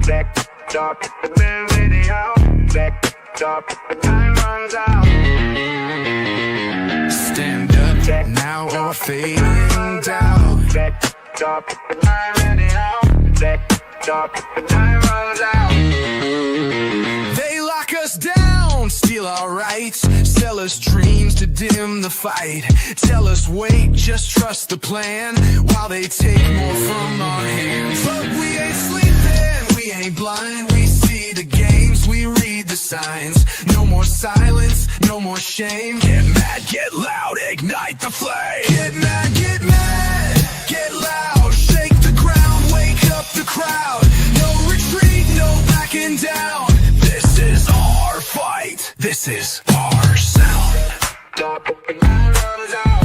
Stop the video. Stop, time runs out. Stand up now or fade down. Stop, time running out. Stop, time runs out. They lock us down, steal our rights, sell us dreams to dim the fight. Tell us wait, just trust the plan, while they take more from our hands. But we ain't sleeping, we ain't blind. We see the games, we read the signs. No more silence, no more shame. Get mad, get loud, ignite the flame. Get mad, get loud. Shake the ground, wake up the crowd. No retreat, no backing down. This is our fight, this is our sound. Stop, time runs out.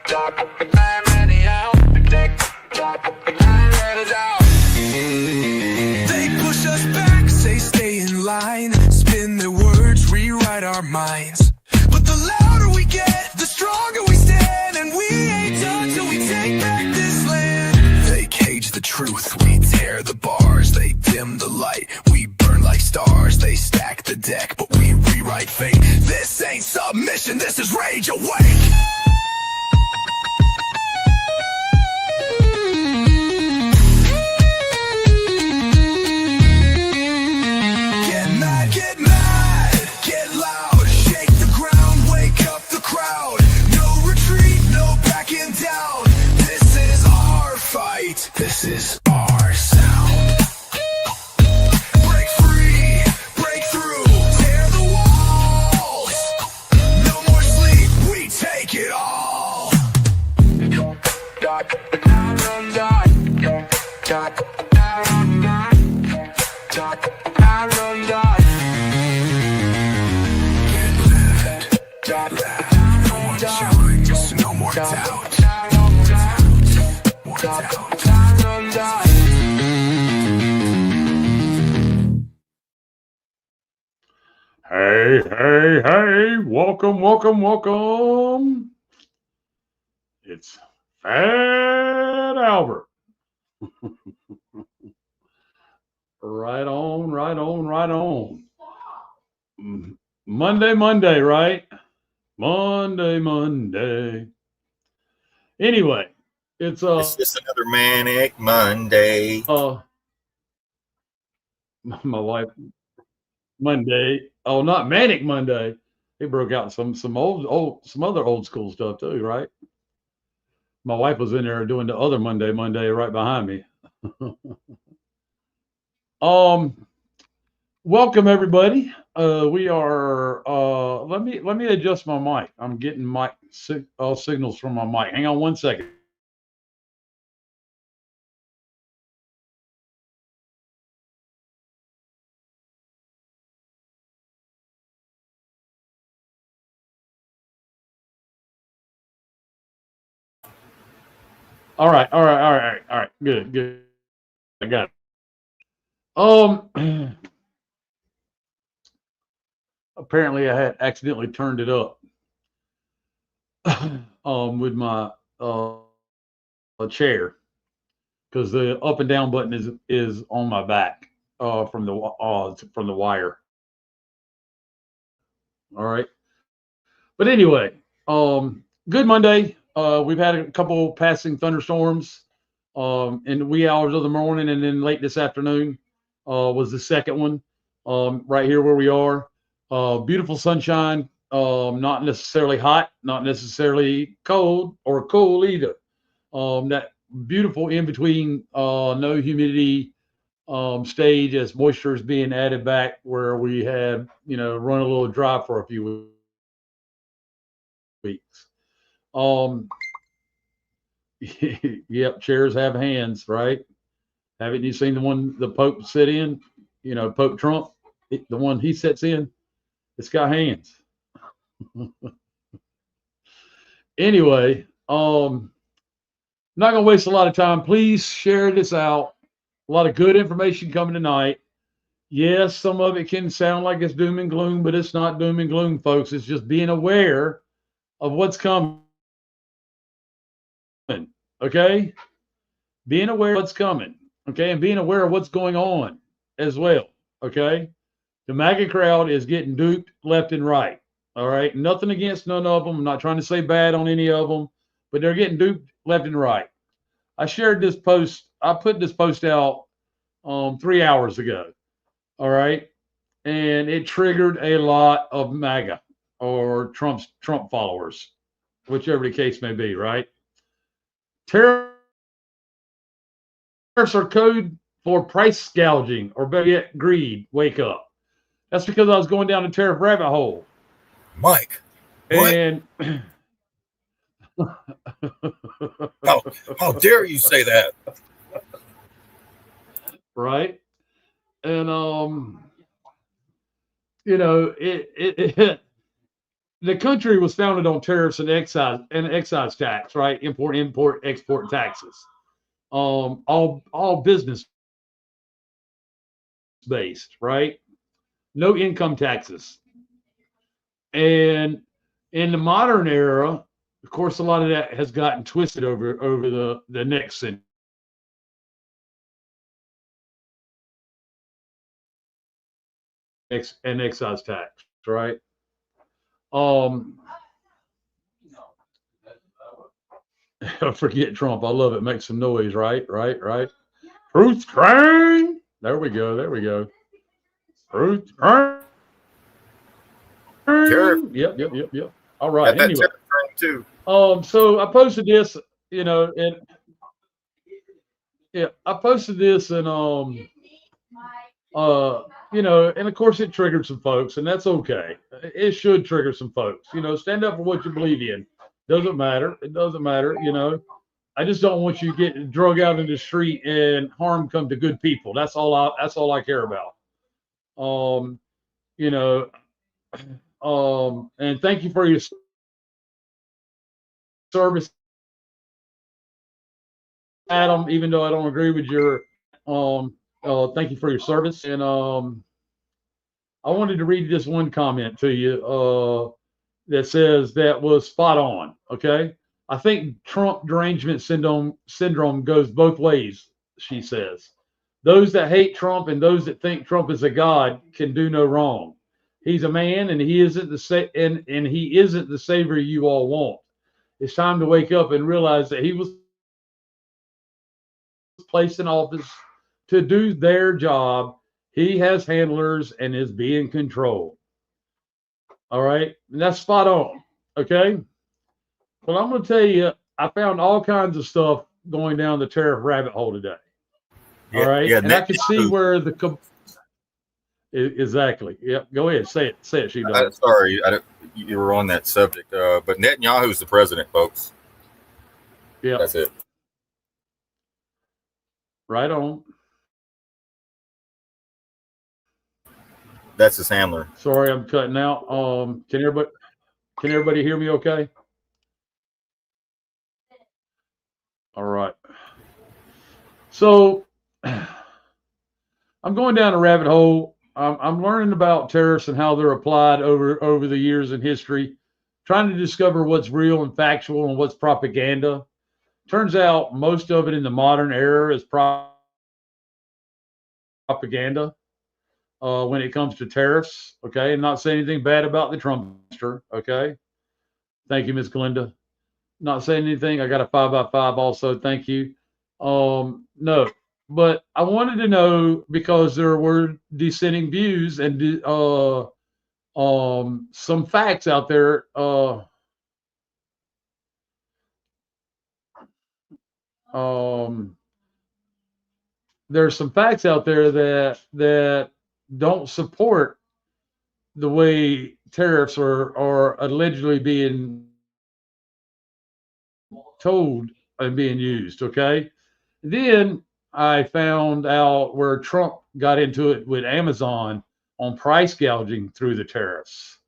Stop, time running out. Stop, time runs out. They push us back, say stay in line. Spin their words, rewrite our minds. But the louder we get, the stronger we stand. And we ain't done till we take back this land. They cage the truth, we tear the bars. They dim the light, we burn like stars. They stack the deck, but we rewrite fate. This ain't submission, this is rage awake. This is our sound. Break free, break through, tear the walls. No more sleep, we take it all. Time runs out. Time runs out. Get loud. No more challenge, no more doubt. More doubt. Hey, welcome. It's Fat Albert. Right on. Monday, right? Monday. Anyway, it's just another manic Monday. My wife Monday. Oh, not Manic Monday. It broke out some other old school stuff too, right? My wife was in there doing the other Monday right behind me. Welcome everybody. We are let me adjust my mic. I'm getting mic signals from my mic. Hang on one second. All right. Good. I got it. Apparently I had accidentally turned it up with my chair, because the up and down button is on my back from the wire. All right. But anyway, good Monday. We've had a couple passing thunderstorms in the wee hours of the morning, and then late this afternoon was the second one right here where we are. Beautiful sunshine, not necessarily hot, not necessarily cold or cool either. That beautiful in between, no humidity stage, as moisture is being added back, where we had run a little dry for a few weeks. Yep, chairs have hands, right? Haven't you seen the one the Pope sit in? Pope Trump, the one he sits in, it's got hands. Anyway, not gonna waste a lot of time. Please share this out. A lot of good information coming tonight. Yes, some of it can sound like it's doom and gloom, but it's not doom and gloom, folks. It's just being aware of what's coming. Okay? Being aware of what's coming. okay, and being aware of what's going on as well, okay? The MAGA crowd is getting duped left and right, all right? Nothing against none of them. I'm not trying to say bad on any of them, but they're getting duped left and right. I shared this post. I put this post out 3 hours ago, all right? And it triggered a lot of MAGA or Trump followers, whichever the case may be, right? Tariffs are code for price gouging, or better yet, greed. Wake up. That's because I was going down a tariff rabbit hole. Mike, what? And How dare you say that? right? And you know, it the country was founded on tariffs and excise tax, right? Import, export taxes. All business based, right? No income taxes. And in the modern era, of course, a lot of that has gotten twisted over the next century. And excise tax, right? Forget Trump. I love it. Make some noise, right? Truth train. There we go. Truth train. Tariff. Yep. All right. Got that Anyway, tariff train too. so I posted this, you know, and yeah, I posted this, and you know, and of course it triggered some folks, and that's okay. It should trigger some folks. You know, stand up for what you believe in. Doesn't matter. It doesn't matter. You know, I just don't want you getting drug out in the street and harm come to good people. That's all I care about. You know, and thank you for your service, Adam. Even though I don't agree with your thank you for your service. And I wanted to read this one comment to you that says that was spot on. Okay. I think Trump derangement syndrome goes both ways, she says. Those that hate Trump and those that think Trump is a god can do no wrong. He's a man, and he isn't the savior you all want. It's time to wake up and realize that he was placed in office to do their job. He has handlers and is being controlled. All right. And that's spot on. Okay. Well, I'm going to tell you, I found all kinds of stuff going down the tariff rabbit hole today. Yeah, all right. yeah, and I can see where exactly. Yep. Go ahead. Say it, Sheepdog. Sorry, you were on that subject. But Netanyahu's the president, folks. Yeah. That's it. Right on. That's his handler. Sorry, I'm cutting out. Can everybody hear me okay? All right. So I'm going down a rabbit hole. I'm learning about tariffs and how they're applied over the years in history, trying to discover what's real and factual and what's propaganda. Turns out most of it in the modern era is propaganda when it comes to tariffs. Okay. And not saying anything bad about the Trumpster. Okay. Thank you, Miss Glinda. Not saying anything. I got a 5x5 also. Thank you. No, but I wanted to know because there were dissenting views and some facts out there. There's some facts out there that don't support the way tariffs are allegedly being told and being used. Okay. Then I found out where Trump got into it with Amazon on price gouging through the tariffs.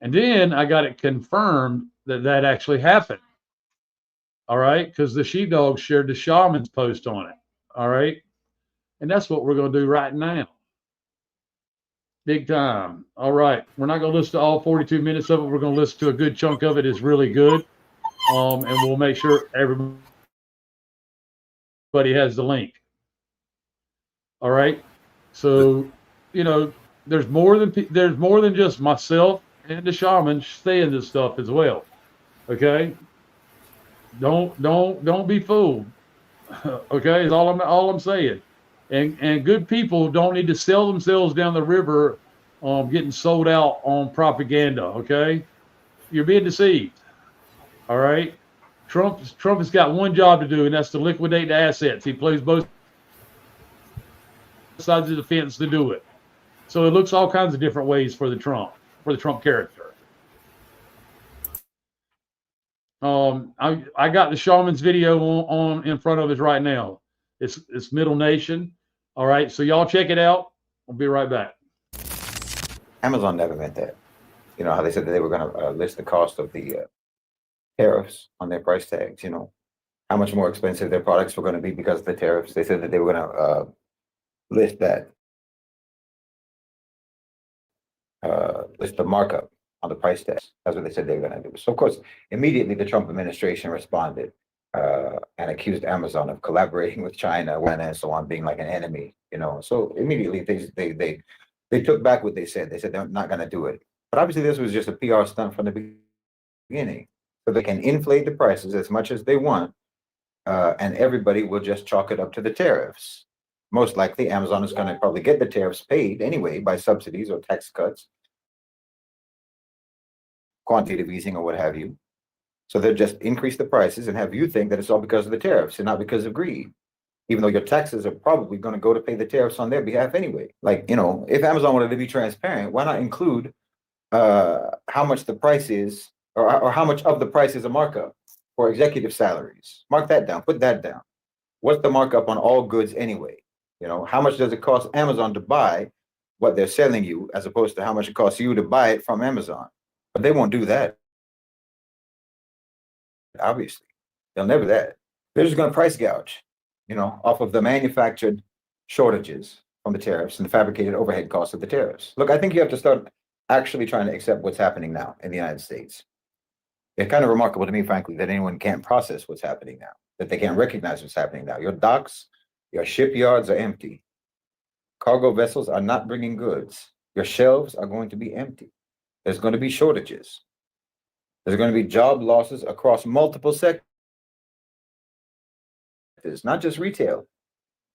And then I got it confirmed that actually happened. All right. Because the sheepdog shared the shaman's post on it. All right. And that's what we're going to do right now. Big time. All right. We're not going to listen to all 42 minutes of it. We're going to listen to a good chunk of it. It's really good. And we'll make sure everybody has the link. All right. So, you know, there's more than just myself and the shaman saying this stuff as well. Okay. Don't be fooled. Okay, is all I'm saying. And good people don't need to sell themselves down the river, getting sold out on propaganda. Okay, you're being deceived. All right. Trump has got one job to do, and that's to liquidate the assets. He plays both sides of the fence to do it. So it looks all kinds of different ways for the Trump character. I got the shaman's video on in front of us right now. It's Middle Nation. All right, so y'all check it out. I'll be right back. Amazon never meant that. You know how they said that they were going to list the cost of the tariffs on their price tags. You know how much more expensive their products were going to be because of the tariffs. They said that they were going to list that, list the markup on the price tags. That's what they said they were going to do. So of course, immediately the Trump administration responded and accused Amazon of collaborating with China, and so on, being like an enemy. You know, so immediately they took back what they said. They said they're not going to do it. But obviously, this was just a PR stunt from the beginning, so they can inflate the prices as much as they want, and everybody will just chalk it up to the tariffs. Most likely, Amazon is going to probably get the tariffs paid anyway by subsidies or tax cuts, quantitative easing, or what have you. So they'll just increase the prices and have you think that it's all because of the tariffs and not because of greed, even though your taxes are probably going to go to pay the tariffs on their behalf anyway. Like, you know, if Amazon wanted to be transparent, why not include how much the price is, or how much of the price is a markup for executive salaries? Mark that down, put that down. What's the markup on all goods anyway? You know, how much does it cost Amazon to buy what they're selling you, as opposed to how much it costs you to buy it from Amazon? But they won't do that. Obviously, they'll never do that. They're just going to price gouge, you know, off of the manufactured shortages from the tariffs and the fabricated overhead costs of the tariffs. Look, I think you have to start actually trying to accept what's happening now in the United States. It's kind of remarkable to me, frankly, that anyone can't process what's happening now, that they can't recognize what's happening now. Your docks, your shipyards are empty. Cargo vessels are not bringing goods. Your shelves are going to be empty. There's going to be shortages. There's going to be job losses across multiple sectors, not just retail.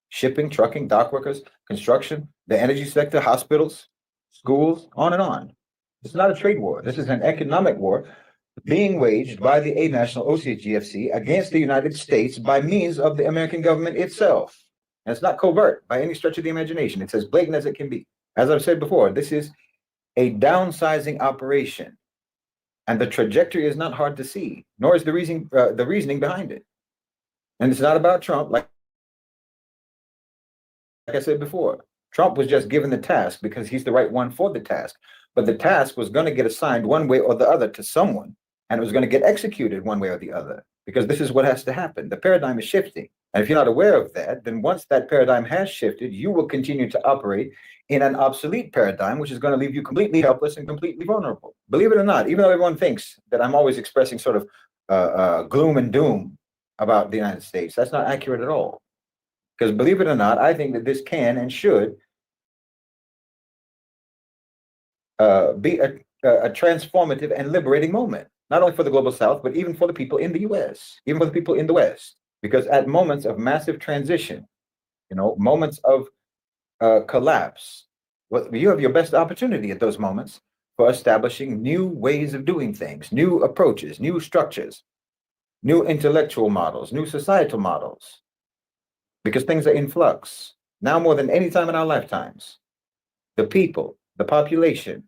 Shipping, trucking, dock workers, construction, the energy sector, hospitals, schools, on and on. It's not a trade war. This is an economic war being waged by the aid national OCGFC against the United States by means of the American government itself. And it's not covert by any stretch of the imagination. It's as blatant as it can be. As I've said before, this is a downsizing operation. And the trajectory is not hard to see, nor is the reasoning behind it. And it's not about Trump, like I said before. Trump was just given the task because he's the right one for the task. But the task was going to get assigned one way or the other to someone, and it was going to get executed one way or the other, because this is what has to happen. The paradigm is shifting. And if you're not aware of that, then once that paradigm has shifted, you will continue to operate in an obsolete paradigm, which is going to leave you completely helpless and completely vulnerable. Believe it or not, even though everyone thinks that I'm always expressing sort of gloom and doom about the United States, that's not accurate at all. Because believe it or not, I think that this can and should be a transformative and liberating moment, not only for the global South, but even for the people in the US, even for the people in the West. Because at moments of massive transition, you know, moments of collapse, well, you have your best opportunity at those moments for establishing new ways of doing things, new approaches, new structures, new intellectual models, new societal models, because things are in flux. Now more than any time in our lifetimes, the people, the population,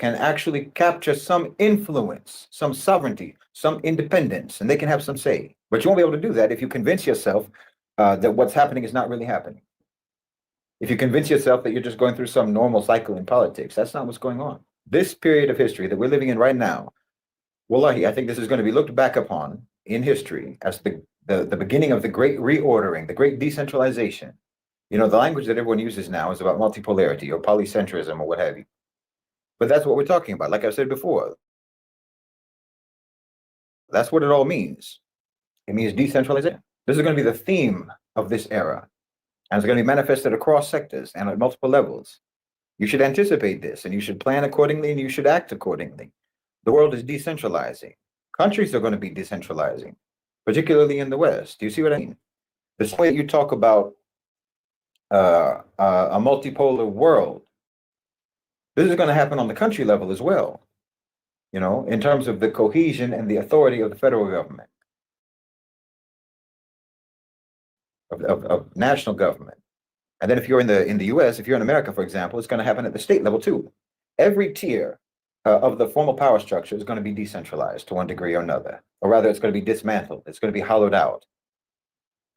can actually capture some influence, some sovereignty, some independence, and they can have some say. But you won't be able to do that if you convince yourself that what's happening is not really happening. If you convince yourself that you're just going through some normal cycle in politics, that's not what's going on. This period of history that we're living in right now, wallahi, I think this is going to be looked back upon in history as the beginning of the great reordering, the great decentralization. You know, the language that everyone uses now is about multipolarity or polycentrism or what have you. But that's what we're talking about. Like I said before, that's what it all means. It means decentralization. This is going to be the theme of this era, and it's going to be manifested across sectors and at multiple levels. You should anticipate this, and you should plan accordingly, and you should act accordingly. The world is decentralizing. Countries are going to be decentralizing, particularly in the West. Do you see what I mean? The same way you talk about a multipolar world, this is going to happen on the country level as well, you know, in terms of the cohesion and the authority of the federal government, of national government. And then if you're in the US, if you're in America, for example, it's going to happen at the state level too. Every tier of the formal power structure is going to be decentralized to one degree or another, or rather it's going to be dismantled. It's going to be hollowed out.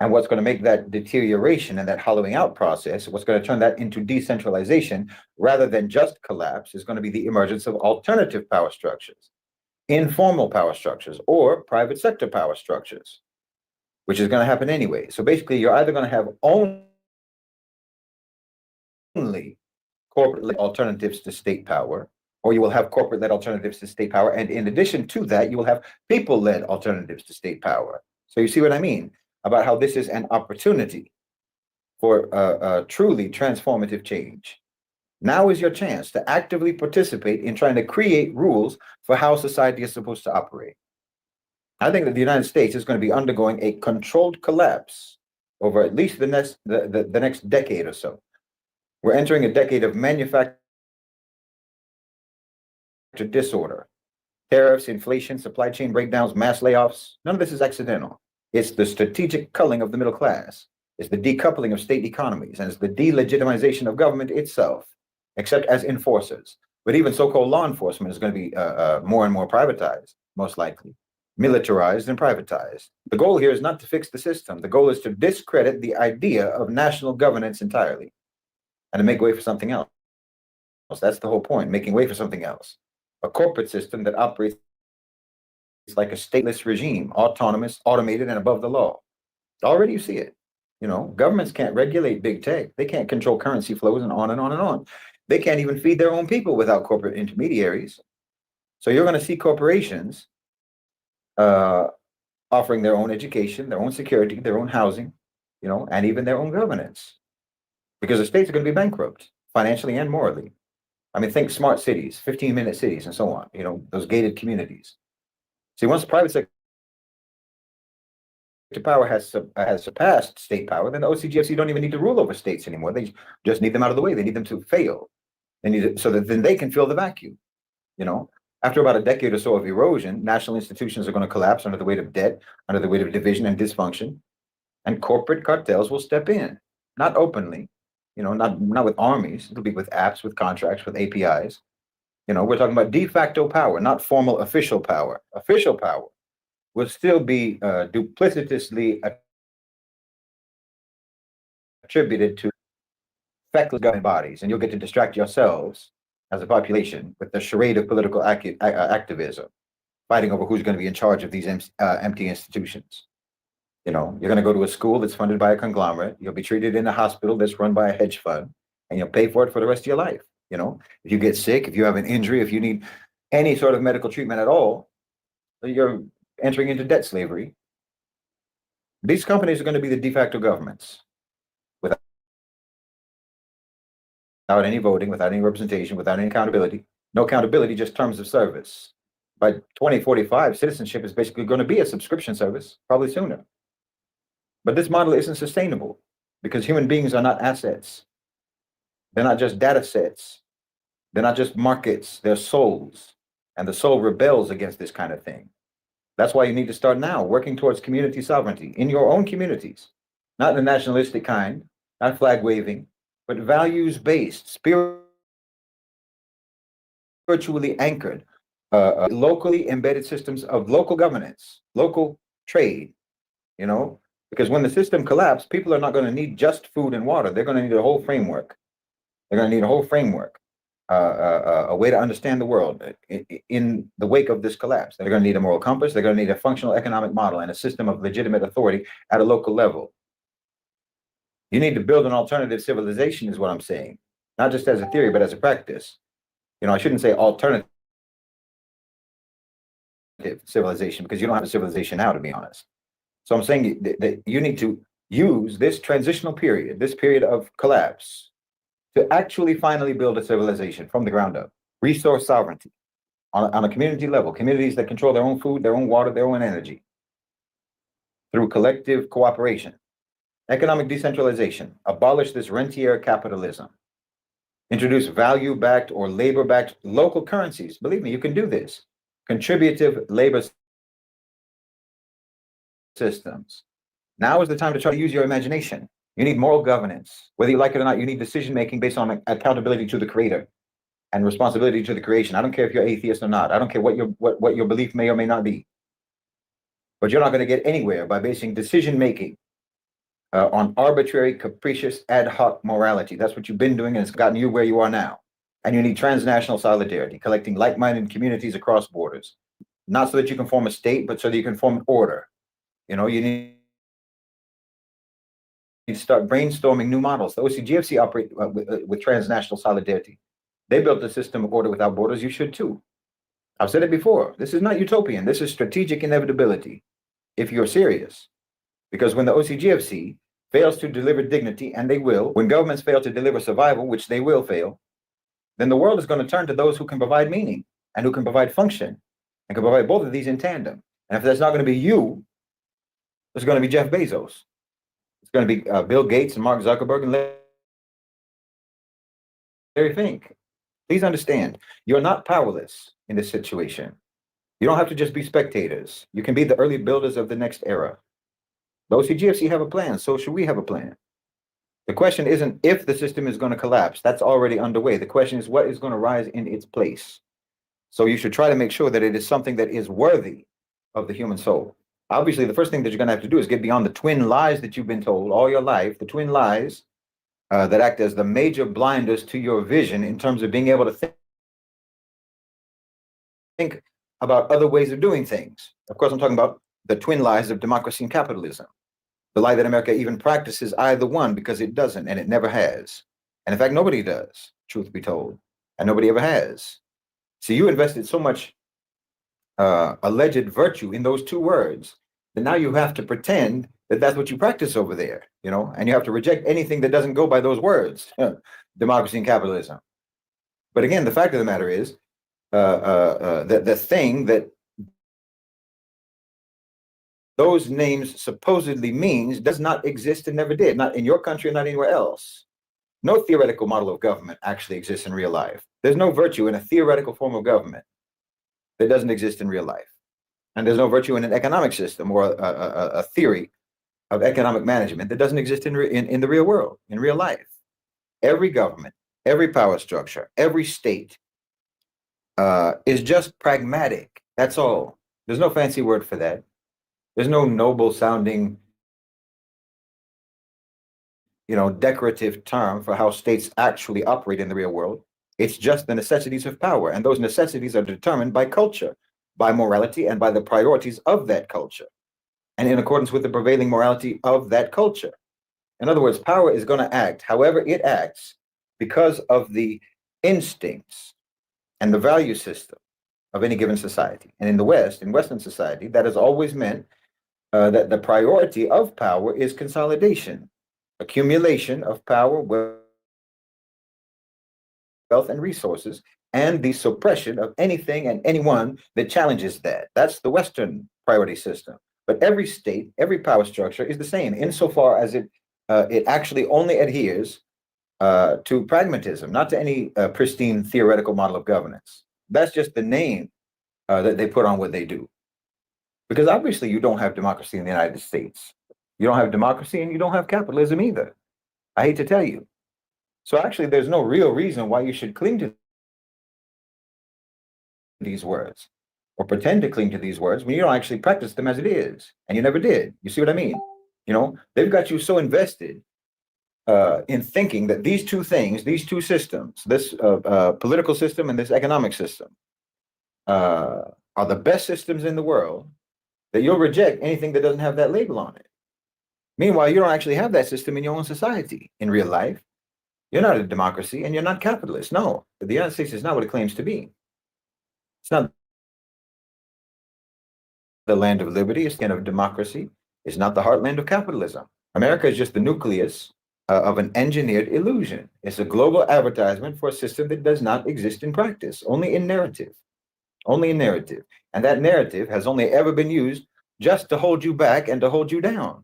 And what's going to make that deterioration and that hollowing out process, what's going to turn that into decentralization rather than just collapse, is going to be the emergence of alternative power structures, informal power structures, or private sector power structures, which is going to happen anyway. So basically, you're either going to have only corporate alternatives to state power, or you will have corporate-led alternatives to state power. And in addition to that, you will have people-led alternatives to state power. So you see what I mean about how this is an opportunity for truly transformative change. Now is your chance to actively participate in trying to create rules for how society is supposed to operate. I think that the United States is going to be undergoing a controlled collapse over at least the next decade or so. We're entering a decade of manufactured disorder, tariffs, inflation, supply chain breakdowns, mass layoffs. None of this is accidental. It's the strategic culling of the middle class. It's the decoupling of state economies, and it's the delegitimization of government itself, except as enforcers. But even so-called law enforcement is going to be more and more privatized, most likely, militarized and privatized. The goal here is not to fix the system. The goal is to discredit the idea of national governance entirely and to make way for something else. That's the whole point, making way for something else. A corporate system that operates like a stateless regime, autonomous, automated, and above the law. Already you see it. You know, governments can't regulate big tech. They can't control currency flows and on and on and on. They can't even feed their own people without corporate intermediaries. So you're going to see corporations offering their own education, their own security, their own housing, you know, and even their own governance. Because the states are going to be bankrupt financially and morally. I mean, think smart cities, 15-minute cities, and so on, you know, those gated communities. See, once the private sector power has surpassed state power, then the OCGFC don't even need to rule over states anymore. They just need them out of the way. They need them to fail. They need it so that then they can fill the vacuum. You know, after about a decade or so of erosion, national institutions are going to collapse under the weight of debt, under the weight of division and dysfunction, and corporate cartels will step in, not openly, you know, not with armies. It'll be with apps, with contracts, with APIs. You know, we're talking about de facto power, not formal official power. Official power will still be duplicitously attributed to feckless government bodies, and you'll get to distract yourselves as a population with the charade of political activism, fighting over who's going to be in charge of these empty institutions. You know, you're going to go to a school that's funded by a conglomerate. You'll be treated in a hospital that's run by a hedge fund, and you'll pay for it for the rest of your life. You know, if you get sick, if you have an injury, if you need any sort of medical treatment at all, you're entering into debt slavery. These companies are going to be the de facto governments without any voting, without any representation, without any accountability. No accountability, just terms of service. By 2045, citizenship is basically going to be a subscription service, probably sooner. But this model isn't sustainable because human beings are not assets. They're not just data sets. They're not just markets. They're souls. And the soul rebels against this kind of thing. That's why you need to start now, working towards community sovereignty in your own communities, not the nationalistic kind, not flag waving, but values-based, spiritually anchored, locally embedded systems of local governance, local trade, you know, because when the system collapses, people are not going to need just food and water. They're going to need a whole framework. They're going to need a whole framework, a way to understand the world in the wake of this collapse. They're going to need a moral compass. They're going to need a functional economic model and a system of legitimate authority at a local level. You need to build an alternative civilization is what I'm saying, not just as a theory, but as a practice. You know, I shouldn't say alternative civilization because you don't have a civilization now, to be honest. So I'm saying that you need to use this transitional period, this period of collapse, to actually finally build a civilization from the ground up. Resource sovereignty on a community level, communities that control their own food, their own water, their own energy through collective cooperation. Economic decentralization, abolish this rentier capitalism. Introduce value-backed or labor-backed local currencies. Believe me, you can do this. Contributive labor systems. Now is the time to try to use your imagination. You need moral governance. Whether you like it or not, you need decision-making based on accountability to the creator and responsibility to the creation. I don't care if you're atheist or not. I don't care what your belief may or may not be. But you're not going to get anywhere by basing decision-making on arbitrary, capricious, ad hoc morality. That's what you've been doing, and it's gotten you where you are now. And you need transnational solidarity, collecting like-minded communities across borders, not so that you can form a state, but so that you can form an order. You know, you need to start brainstorming new models. The OCGFC operate with transnational solidarity. They built a system of order without borders. You should too. I've said it before. This is not utopian. This is strategic inevitability, if you're serious. Because when the OCGFC fails to deliver dignity, and they will, when governments fail to deliver survival, which they will fail, then the world is going to turn to those who can provide meaning and who can provide function and can provide both of these in tandem. And if that's not going to be you, it's going to be Jeff Bezos. It's going to be Bill Gates and Mark Zuckerberg and Larry Fink. Please understand, you're not powerless in this situation. You don't have to just be spectators. You can be the early builders of the next era. The OCGFC have a plan, so should we have a plan. The question isn't if the system is going to collapse. That's already underway. The question is what is going to rise in its place. So you should try to make sure that it is something that is worthy of the human soul. Obviously, the first thing that you're going to have to do is get beyond the twin lies that you've been told all your life, the twin lies that act as the major blinders to your vision in terms of being able to think about other ways of doing things. Of course, I'm talking about the twin lies of democracy and capitalism. The lie that America even practices either one because it doesn't, and it never has. And in fact, nobody does, truth be told, and nobody ever has. So you invested so much alleged virtue in those two words that now you have to pretend that that's what you practice over there, you know, and you have to reject anything that doesn't go by those words, democracy and capitalism. But again, the fact of the matter is that the thing that those names supposedly means does not exist and never did, not in your country and not anywhere else. No theoretical model of government actually exists in real life. There's no virtue in a theoretical form of government that doesn't exist in real life. And there's no virtue in an economic system or a theory of economic management that doesn't exist in the real world, in real life. Every government, every power structure, every state is just pragmatic. That's all. There's no fancy word for that. There's no noble sounding, you know, decorative term for how states actually operate in the real world. It's just the necessities of power. And those necessities are determined by culture, by morality, and by the priorities of that culture, and in accordance with the prevailing morality of that culture. In other words, power is going to act however it acts because of the instincts and the value system of any given society. And in the West, in Western society, that has always meant that the priority of power is consolidation, accumulation of power, wealth, and resources, and the suppression of anything and anyone that challenges that. That's the Western priority system. But every state, every power structure is the same insofar as it actually only adheres to pragmatism, not to any pristine theoretical model of governance. That's just the name that they put on what they do. Because obviously you don't have democracy in the United States. You don't have democracy and you don't have capitalism either. I hate to tell you. So actually there's no real reason why you should cling to these words or pretend to cling to these words when you don't actually practice them as it is. And you never did. You see what I mean? You know, they've got you so invested in thinking that these two things, these two systems, this political system and this economic system are the best systems in the world, that you'll reject anything that doesn't have that label on it. Meanwhile, you don't actually have that system in your own society in real life. You're not a democracy and you're not capitalist. No, the United States is not what it claims to be. It's not the land of liberty, it's the land of democracy. is not the heartland of capitalism. America is just the nucleus of an engineered illusion. It's a global advertisement for a system that does not exist in practice, only in narrative. Only in narrative. And that narrative has only ever been used just to hold you back and to hold you down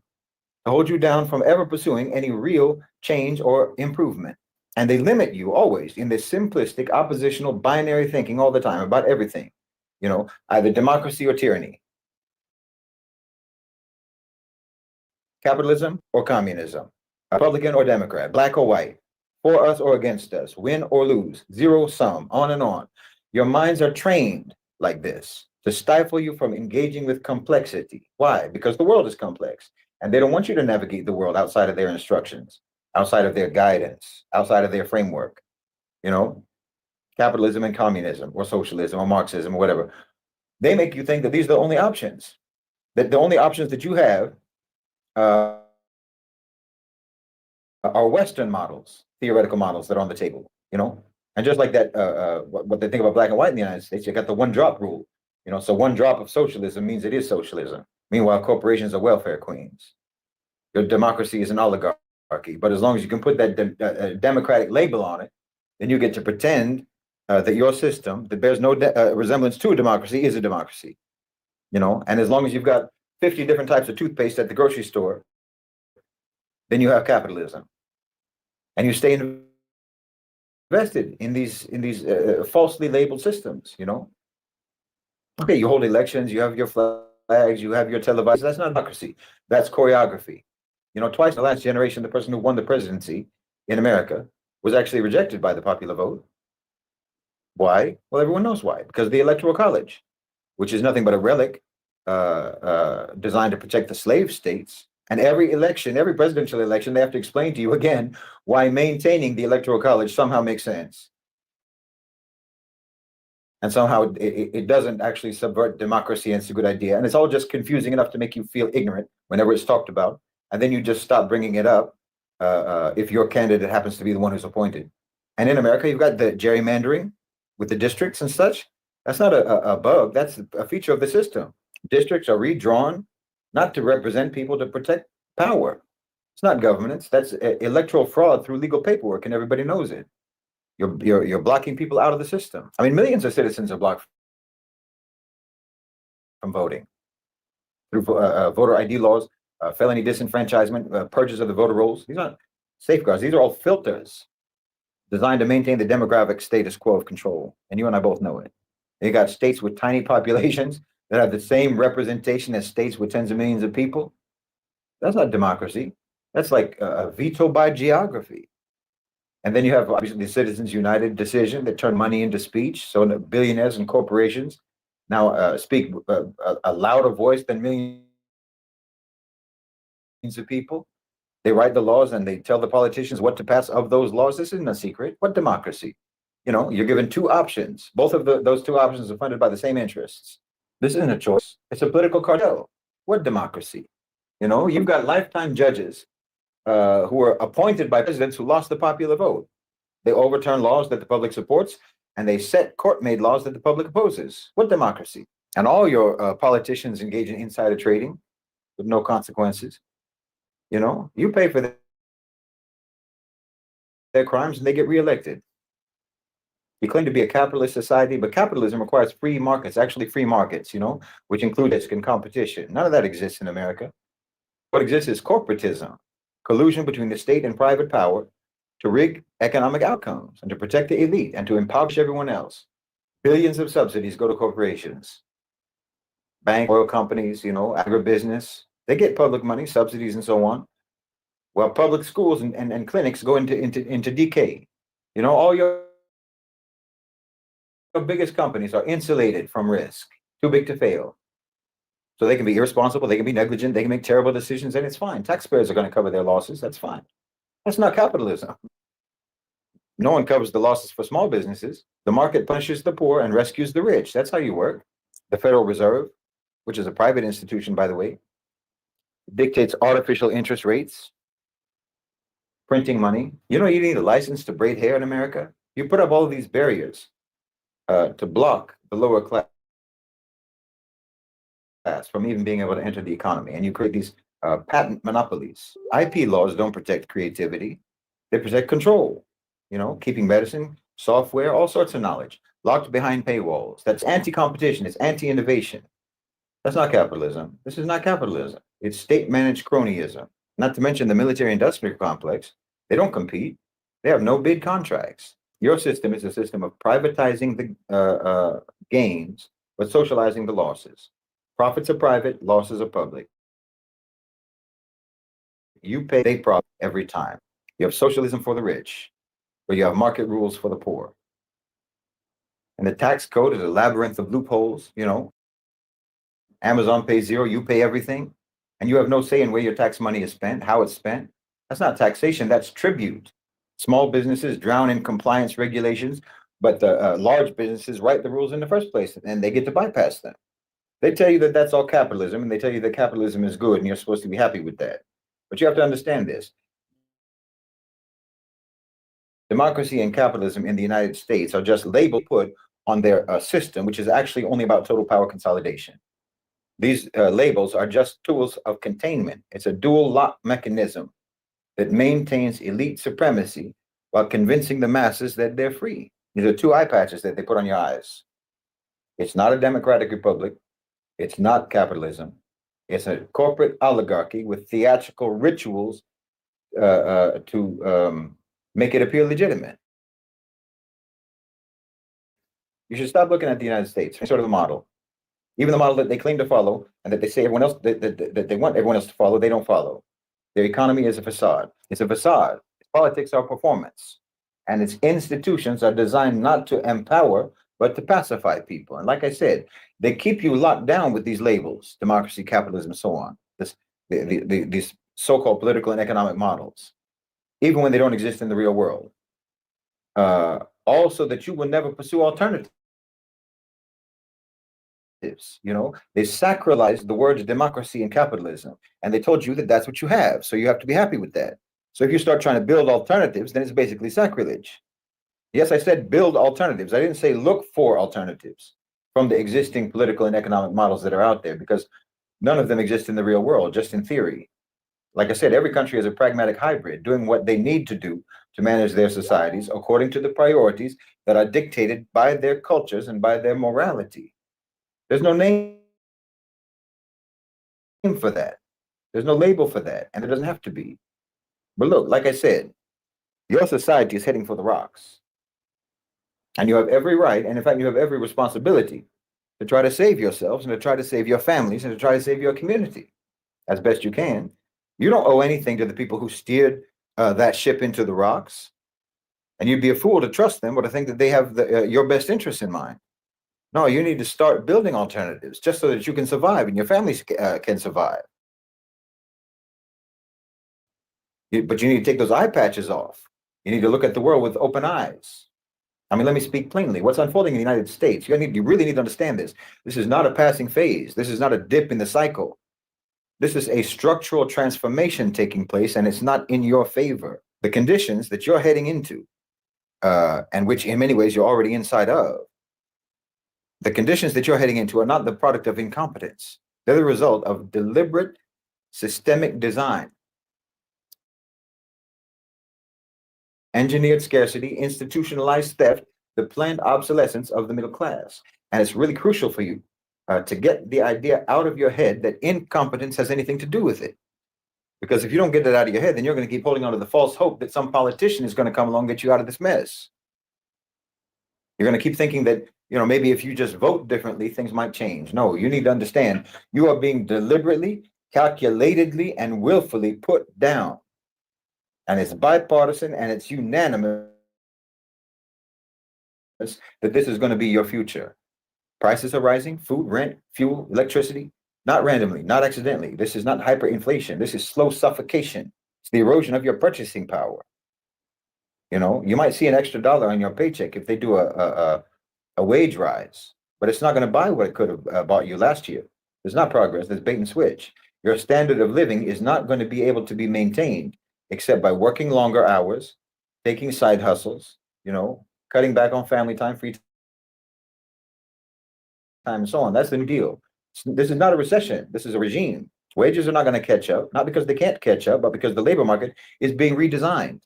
from ever pursuing any real change or improvement. And they limit you always in this simplistic, oppositional, binary thinking all the time about everything. You know, either democracy or tyranny, capitalism or communism, Republican or Democrat, black or white, for us or against us, win or lose, zero sum, on and on. Your minds are trained like this to stifle you from engaging with complexity. Why? Because the world is complex, and they don't want you to navigate the world outside of their instructions, outside of their guidance, outside of their framework. You know, capitalism and communism or socialism or Marxism or whatever. They make you think that these are the only options, that the only options that you have are Western models, theoretical models that are on the table, you know? And just like that, what they think about black and white in the United States, you got the one drop rule, you know? So one drop of socialism means it is socialism. Meanwhile, corporations are welfare queens. Your democracy is an oligarchy. But as long as you can put that democratic label on it, then you get to pretend that your system that bears no resemblance to a democracy is a democracy, you know? And as long as you've got 50 different types of toothpaste at the grocery store, then you have capitalism. And you stay invested in these falsely labeled systems, you know? Okay, you hold elections, you have your flags, you have your televised. That's not democracy. That's choreography. You know, twice in the last generation, the person who won the presidency in America was actually rejected by the popular vote. Why? Well, everyone knows why. Because of the Electoral College, which is nothing but a relic designed to protect the slave states. And every election, every presidential election, they have to explain to you again why maintaining the Electoral College somehow makes sense. And somehow it doesn't actually subvert democracy, and it's a good idea. And it's all just confusing enough to make you feel ignorant whenever it's talked about. And then you just stop bringing it up if your candidate happens to be the one who's appointed. And in America, you've got the gerrymandering with the districts and such. That's not a bug. That's a feature of the system. Districts are redrawn not to represent people, to protect power. It's not governance. That's electoral fraud through legal paperwork, and everybody knows it. You're blocking people out of the system. I mean, millions of citizens are blocked from voting through voter ID laws, felony disenfranchisement, purges of the voter rolls. These aren't safeguards. These are all filters designed to maintain the demographic status quo of control. And you and I both know it. You got states with tiny populations that have the same representation as states with tens of millions of people. That's not democracy. That's like a veto by geography. And then you have obviously the Citizens United decision that turned money into speech. So the billionaires and corporations now speak a louder voice than millions of people. They write the laws and they tell the politicians what to pass of those laws. This isn't a secret. What democracy? You know, you're given two options. Both of those two options are funded by the same interests. This isn't a choice. It's a political cartel. What democracy? You know, you've got lifetime judges who were appointed by presidents who lost the popular vote. They overturn laws that the public supports, and they set court-made laws that the public opposes. What democracy? And all your politicians engage in insider trading with no consequences. You know, you pay for their crimes and they get reelected. You claim to be a capitalist society, but capitalism requires free markets, actually free markets, you know, which include risk and competition. None of that exists in America. What exists is corporatism, collusion between the state and private power to rig economic outcomes and to protect the elite and to impoverish everyone else. Billions of subsidies go to corporations, bank, oil companies, you know, agribusiness. They get public money, subsidies, and so on. While public schools and clinics go into decay. You know, all your biggest companies are insulated from risk, too big to fail. So they can be irresponsible, they can be negligent, they can make terrible decisions, and it's fine. Taxpayers are going to cover their losses. That's fine. That's not capitalism. No one covers the losses for small businesses. The market punishes the poor and rescues the rich. That's how you work. The Federal Reserve, which is a private institution, by the way, dictates artificial interest rates, printing money. You know, you need a license to braid hair in America. You put up all of these barriers to block the lower class from even being able to enter the economy. And you create these patent monopolies. IP laws don't protect creativity; they protect control. Keeping medicine, software, all sorts of knowledge locked behind paywalls. That's anti-competition. It's anti-innovation. That's not capitalism. This is not capitalism. It's state-managed cronyism. Not to mention the military-industrial complex. They don't compete. They have no bid contracts. Your system is a system of privatizing the gains, but socializing the losses. Profits are private, losses are public. You pay, they profit every time. You have socialism for the rich, or you have market rules for the poor. And the tax code is a labyrinth of loopholes. Amazon pays zero, you pay everything, and you have no say in where your tax money is spent, how it's spent. That's not taxation, that's tribute. Small businesses drown in compliance regulations, but the large businesses write the rules in the first place, and they get to bypass them. They tell you that that's all capitalism, and they tell you that capitalism is good, and you're supposed to be happy with that. But you have to understand this. Democracy and capitalism in the United States are just labels put on their system, which is actually only about total power consolidation. These labels are just tools of containment. It's a dual lock mechanism that maintains elite supremacy while convincing the masses that they're free. These are two eye patches that they put on your eyes. It's not a democratic republic. It's not capitalism. It's a corporate oligarchy with theatrical rituals to make it appear legitimate. You should stop looking at the United States, sort of the model. Even the model that they claim to follow and that they say everyone else that they want everyone else to follow, they don't follow. Their economy is a facade. It's a facade. Politics are performance. And its institutions are designed not to empower, but to pacify people. And like I said, they keep you locked down with these labels, democracy, capitalism, and so on. These so-called political and economic models, even when they don't exist in the real world. Also that you will never pursue alternatives. They sacralized the words democracy and capitalism, and they told you that that's what you have, so you have to be happy with that. So if you start trying to build alternatives, then it's basically sacrilege. Yes, I said build alternatives. I didn't say look for alternatives from the existing political and economic models that are out there, because none of them exist in the real world, just in theory. Like I said, every country is a pragmatic hybrid, doing what they need to do to manage their societies according to the priorities that are dictated by their cultures and by their morality. There's no name for that. There's no label for that, and there doesn't have to be. But look, like I said, your society is heading for the rocks. And you have every right, and in fact, you have every responsibility to try to save yourselves and to try to save your families and to try to save your community as best you can. You don't owe anything to the people who steered that ship into the rocks. And you'd be a fool to trust them or to think that they have your best interests in mind. No, you need to start building alternatives just so that you can survive and your families can survive. But you need to take those eye patches off. You need to look at the world with open eyes. I mean, let me speak plainly. What's unfolding in the United States, you really need to understand this. This is not a passing phase. This is not a dip in the cycle. This is a structural transformation taking place, and it's not in your favor. The conditions that you're heading into, and which in many ways you're already inside of, the conditions that you're heading into are not the product of incompetence. They're the result of deliberate systemic design. Engineered scarcity, institutionalized theft, the planned obsolescence of the middle class. And it's really crucial for you to get the idea out of your head that incompetence has anything to do with it. Because if you don't get it out of your head, then you're going to keep holding on to the false hope that some politician is going to come along and get you out of this mess. You're going to keep thinking that, maybe if you just vote differently, things might change. No, you need to understand you are being deliberately, calculatedly, and willfully put down. And it's bipartisan and it's unanimous that this is going to be your future. Prices are rising, food, rent, fuel, electricity, not randomly, not accidentally. This is not hyperinflation. This is slow suffocation. It's the erosion of your purchasing power. You might see an extra dollar on your paycheck if they do a wage rise, but it's not going to buy what it could have bought you last year. There's not progress. There's bait and switch. Your standard of living is not going to be able to be maintained except by working longer hours, taking side hustles, cutting back on family time, free time, and so on. That's the new deal. This is not a recession. This is a regime. Wages are not going to catch up, not because they can't catch up, but because the labor market is being redesigned.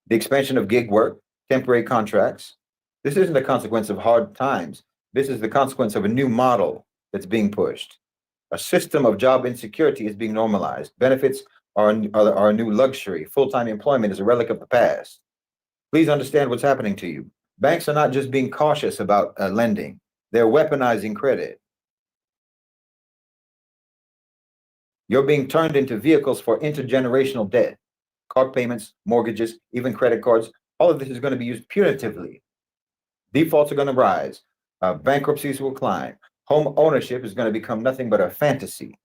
The expansion of gig work, temporary contracts. This isn't a consequence of hard times. This is the consequence of a new model that's being pushed. A system of job insecurity is being normalized. Benefits are a new luxury. Full-time employment is a relic of the past. Please understand what's happening to you. Banks are not just being cautious about lending. They're weaponizing credit. You're being turned into vehicles for intergenerational debt. Car payments, mortgages, even credit cards. All of this is going to be used punitively. Defaults are going to rise. Bankruptcies will climb. Home ownership is going to become nothing but a fantasy.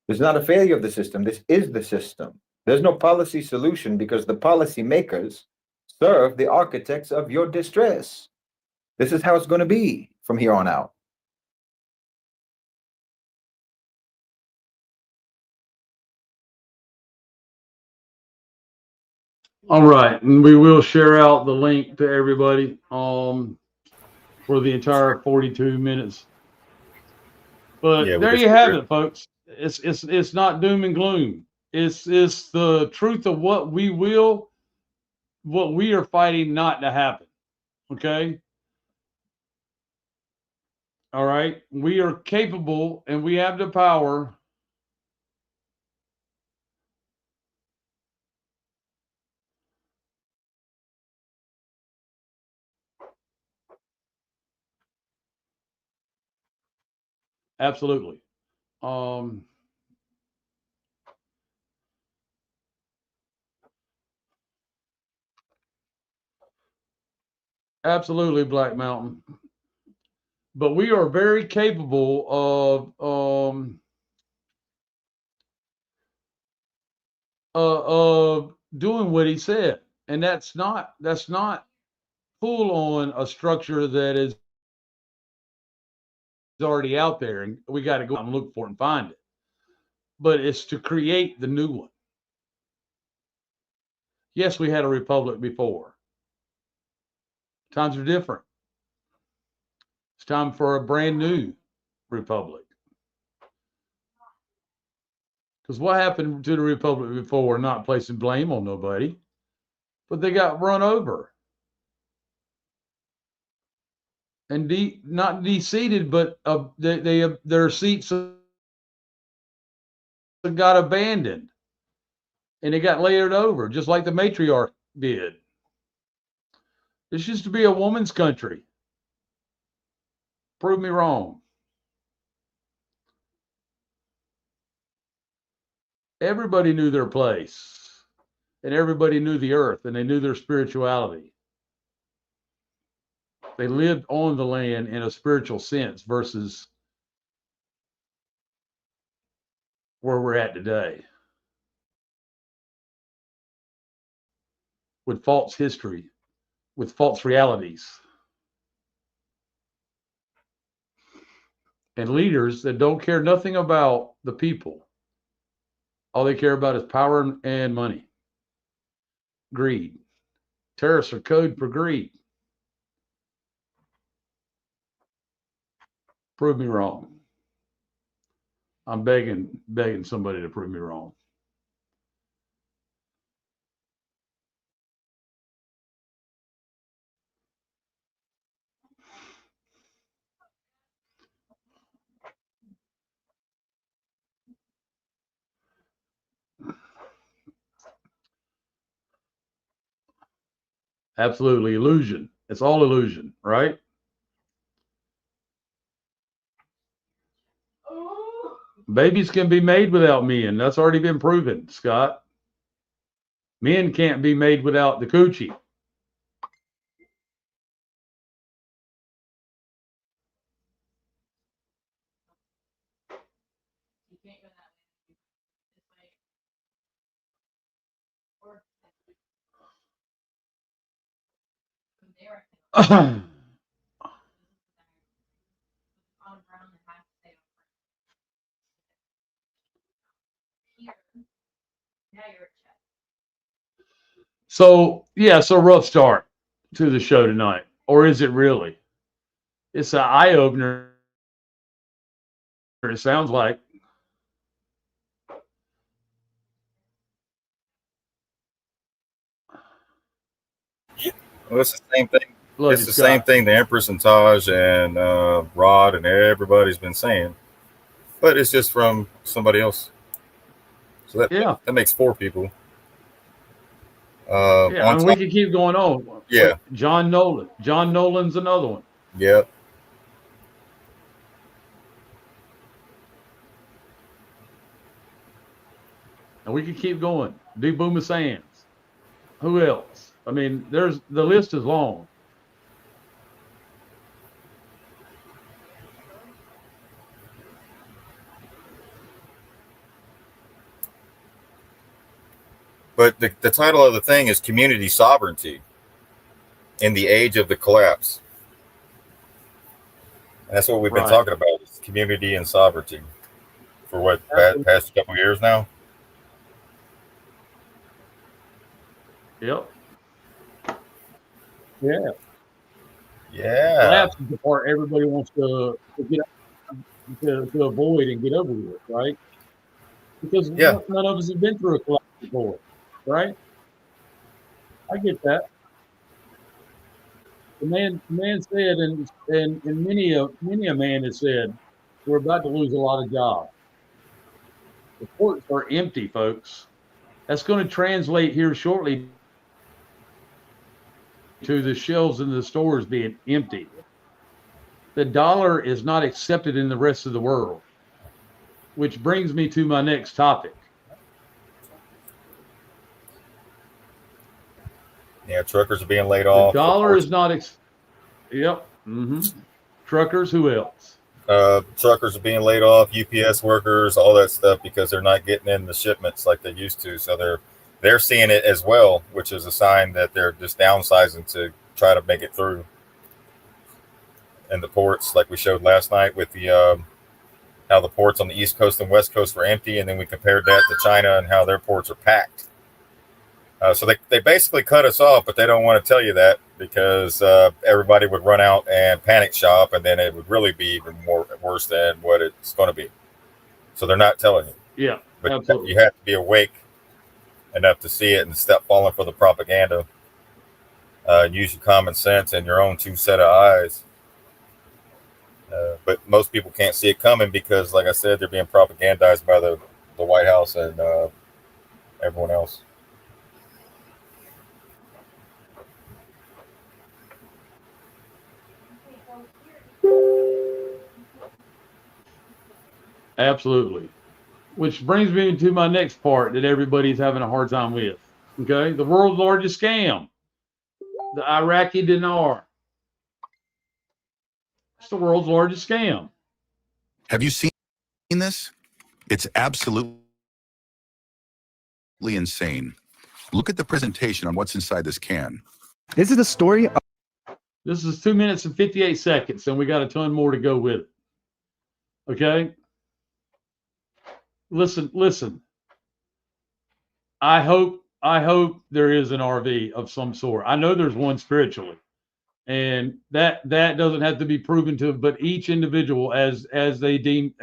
This is not a failure of the system. This is the system. There's no policy solution because the policy makers serve the architects of your distress. This is how it's going to be from here on out. All right, and we will share out the link to everybody for the entire 42 minutes. But Yeah, there you have it, folks. It's not doom and gloom. It's the truth of what we are fighting not to happen. Okay. All right. We are capable and we have the power. Absolutely. Absolutely, Black Mountain. But we are very capable of doing what he said, and that's not pull on a structure that is already out there, and we got to go out and look for it and find it. But it's to create the new one. Yes, we had a republic before. Times are different. It's time for a brand new republic. Because what happened to the republic before? Not placing blame on nobody, but they got run over and not deseated, but their seats got abandoned and it got layered over, just like the matriarch did. This used to be a woman's country. Prove me wrong. Everybody knew their place, and everybody knew the earth, and they knew their spirituality. They lived on the land in a spiritual sense versus where we're at today, with false history, with false realities, and leaders that don't care nothing about the people. All they care about is power and money. Greed. Tariffs are code for greed. Prove me wrong. I'm begging somebody to prove me wrong. Absolutely illusion. It's all illusion, right? Babies can be made without men. That's already been proven, Scott. Men can't be made without the coochie. So, yeah, so rough start to the show tonight. Or is it really? It's an eye opener. It sounds like. Well, it's the same thing. Love It's you, the same Scott. thing the Empress and Taj and Rod and everybody's been saying, but it's just from somebody else. So Yeah, that makes four people. yeah. On And we top, can keep going on. yeah, Wait, John Nolan. John Nolan's another one. yeah. And we can keep going. D. Boomer Sands. Who else? I mean, there's the list is long. But the title of the thing is community sovereignty in the age of the collapse. And that's what we've been Right. talking about: is community and sovereignty for what Absolutely. past couple of years now. Yep. Yeah. Yeah, Collapse is the part everybody wants to get to avoid and get over with, right? Because yeah, none of us have been through a collapse before, right? I get that. The man said, and many a man has said, we're about to lose a lot of jobs. The ports are empty, folks. That's going to translate here shortly to the shelves in the stores being empty. The dollar is not accepted in the rest of the world, which brings me to my next topic. yeah. Truckers are being laid The off. The dollar ports, is not, yep. Truckers, who else? truckers are being laid off. UPS workers, all that stuff, because they're not getting in the shipments like they used to. So they're seeing it as well, which is a sign that they're just downsizing to try to make it through. And the ports, like we showed last night, with the how the ports on the East Coast and West Coast were empty, and then we compared that to China and how their ports are packed. So they basically cut us off, but they don't want to tell you that because everybody would run out and panic shop, and then it would really be even more worse than what it's going to be. So they're not telling you, Yeah, but absolutely. you have to be awake enough to see it and stop falling for the propaganda. Use your common sense and your own two set of eyes. But most people can't see it coming because, like I said, they're being propagandized by the White House and everyone else. Absolutely. Which brings me to my next part that everybody's having a hard time with. Okay. The world's largest scam, the Iraqi dinar. It's the world's largest scam. Have you seen this? It's absolutely insane. Look at the presentation on what's inside this can. This is the story. This is 2 minutes and 58 seconds, and we got a ton more to go with it. Okay. Listen. I hope there is an RV of some sort. I know there's one spiritually, and that doesn't have to be proven to, but each individual as they deem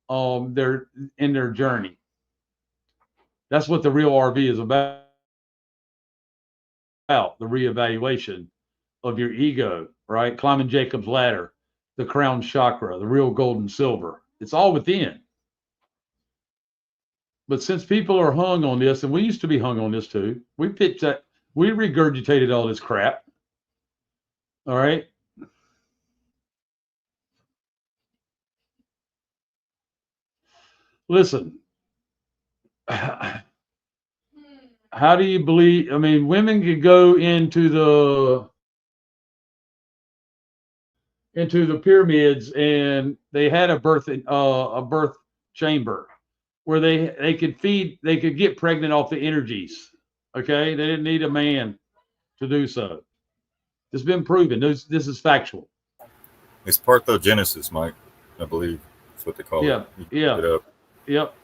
their in their journey. That's what the real RV is about, the reevaluation of your ego, right? Climbing Jacob's ladder, the crown chakra, the real gold and silver. It's all within. But since people are hung on this, and we used to be hung on this too, we pitched that, we regurgitated all this crap. All right. Listen, how do you believe? I mean, women could go into the pyramids, and they had a birth chamber where they could get pregnant off the energies. Okay, they didn't need a man to do so. It's been proven. This is factual. It's parthogenesis, Mike. I believe that's what they call it. Yeah, You can yeah, look it up. yep,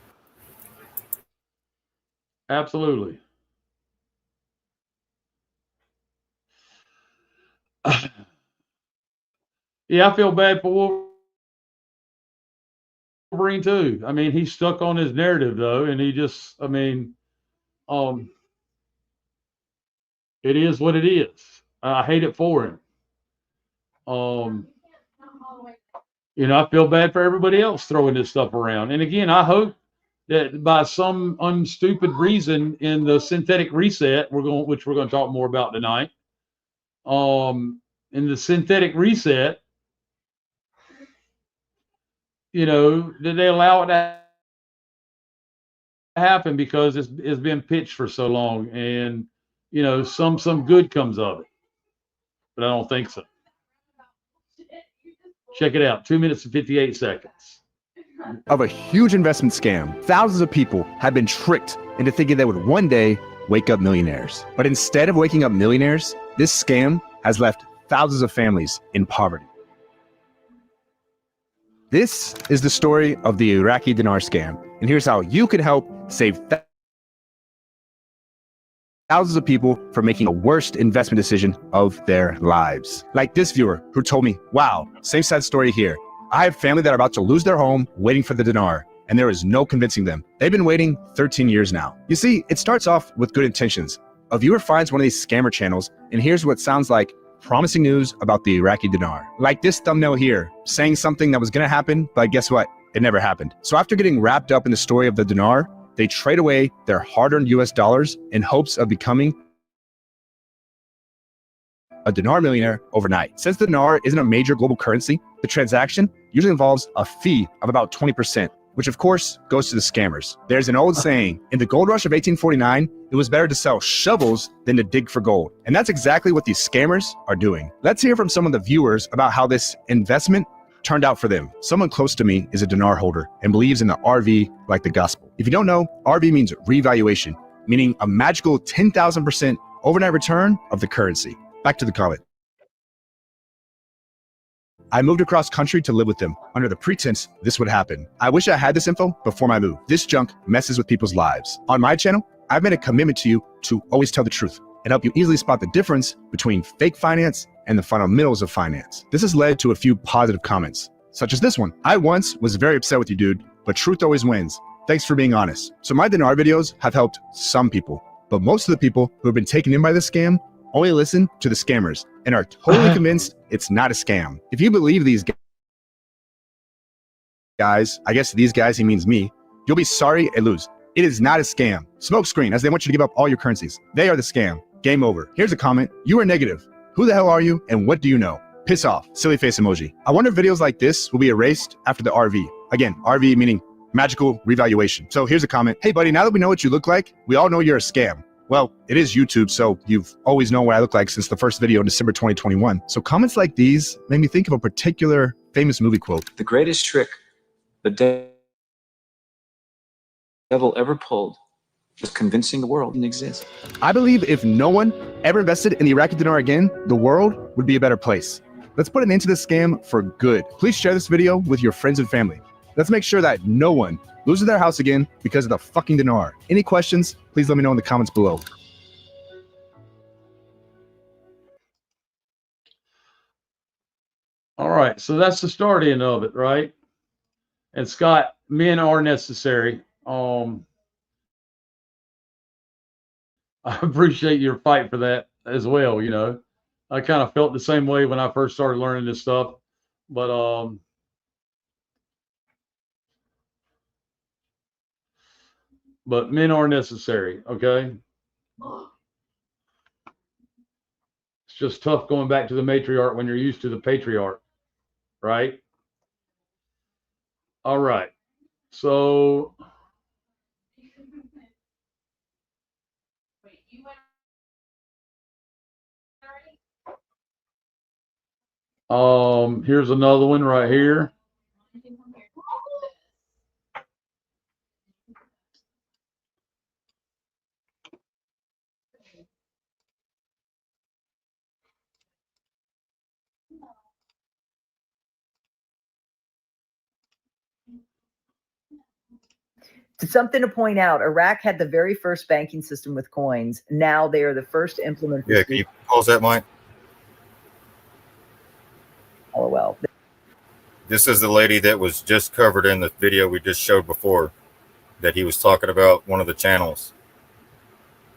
absolutely. Yeah, I feel bad for Wolverine too. I mean, he's stuck on his narrative though, and he just, I mean, um, It is what it is. I hate it for him. I feel bad for everybody else throwing this stuff around. And again, I hope that by some unstupid reason in the synthetic reset, which we're going to talk more about tonight, in the synthetic reset, that they allow it to happen because it's been pitched for so long, and some good comes of it, but I don't think so. Check it out, 2 minutes and 58 seconds of a huge investment scam. Thousands of people have been tricked into thinking they would one day wake up millionaires. But instead of waking up millionaires, this scam has left thousands of families in poverty. This is the story of the Iraqi dinar scam, and here's how you can help save thousands of people from making the worst investment decision of their lives. Like this viewer who told me, wow, same sad story here. I have family that are about to lose their home waiting for the dinar, and there is no convincing them. They've been waiting 13 years now. You see, it starts off with good intentions. A viewer finds one of these scammer channels and hears what sounds like promising news about the Iraqi dinar. Like this thumbnail here, saying something that was gonna happen, but guess what? It never happened. So after getting wrapped up in the story of the dinar, they trade away their hard-earned US dollars in hopes of becoming a dinar millionaire overnight. Since the dinar isn't a major global currency, the transaction usually involves a fee of about 20%, which of course goes to the scammers. There's an old saying, in the gold rush of 1849, it was better to sell shovels than to dig for gold. And that's exactly what these scammers are doing. Let's hear from some of the viewers about how this investment turned out for them. Someone close to me is a dinar holder and believes in the RV like the gospel. If you don't know, RV means revaluation, meaning a magical 10,000% overnight return of the currency. Back to the comment. I moved across country to live with them under the pretense this would happen. I wish I had this info before my move. This junk messes with people's lives. On my channel, I've made a commitment to you to always tell the truth and help you easily spot the difference between fake finance and the fundamentals of finance. This has led to a few positive comments, such as this one. I once was very upset with you, dude, but truth always wins. Thanks for being honest. So my dinar videos have helped some people, but most of the people who have been taken in by this scam only listen to the scammers and are totally convinced it's not a scam. If you believe these guys, I guess these guys, he means me, you'll be sorry and lose. It is not a scam. Smoke screen, as they want you to give up all your currencies. They are the scam. Game over. Here's a comment. You are negative. Who the hell are you and what do you know? Piss off. Silly face emoji. I wonder if videos like this will be erased after the RV. Again, RV meaning magical revaluation. So here's a comment. Hey buddy, now that we know what you look like, we all know you're a scam. Well, it is YouTube, so you've always known what I look like since the first video in December 2021. So comments like these made me think of a particular famous movie quote. The greatest trick the devil ever pulled was convincing the world didn't exist. I believe if no one ever invested in the Iraqi dinar again, the world would be a better place. Let's put an end to this scam for good. Please share this video with your friends and family. Let's make sure that no one loses their house again because of the fucking dinar. Any questions, please let me know in the comments below. All right, so that's the starting of it, right? And Scott, men are necessary. I appreciate your fight for that as well. I kind of felt the same way when I first started learning this stuff, but men are necessary. Okay. It's just tough going back to the matriarch when you're used to the patriarch, right? All right. So here's another one right here. Something to point out, Iraq had the very first banking system with coins. Now they are the first to implement this. Yeah, can you pause that, Mike? Oh, well. This is the lady that was just covered in the video we just showed before, that he was talking about, one of the channels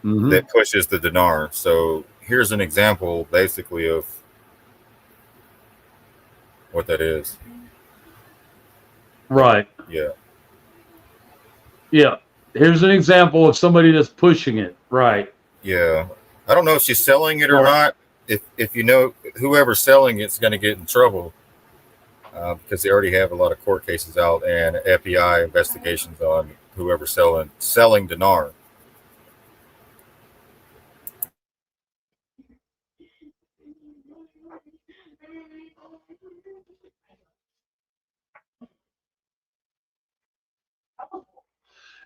that pushes the dinar. So here's an example, basically, of what that is. Right. Yeah. Yeah. Here's an example of somebody that's pushing it. Right. Yeah. I don't know if she's selling it or So, not. If you know, whoever's selling it's going to get in trouble because they already have a lot of court cases out and FBI investigations on whoever's selling dinar.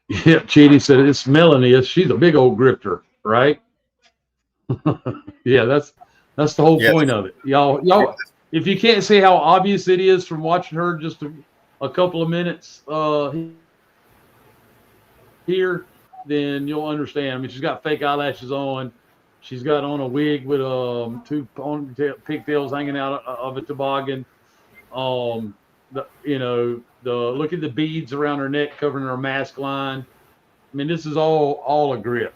yeah, Chidi said it's Melanie. She's a big old grifter, right? Yeah, that's the whole Yeah. point of it. Y'all, if you can't see how obvious it is from watching her just a couple of minutes here, then you'll understand. I mean, she's got fake eyelashes on. She's got on a wig with two pigtails hanging out of a toboggan. The look at the beads around her neck covering her mask line. I mean, this is all a grift.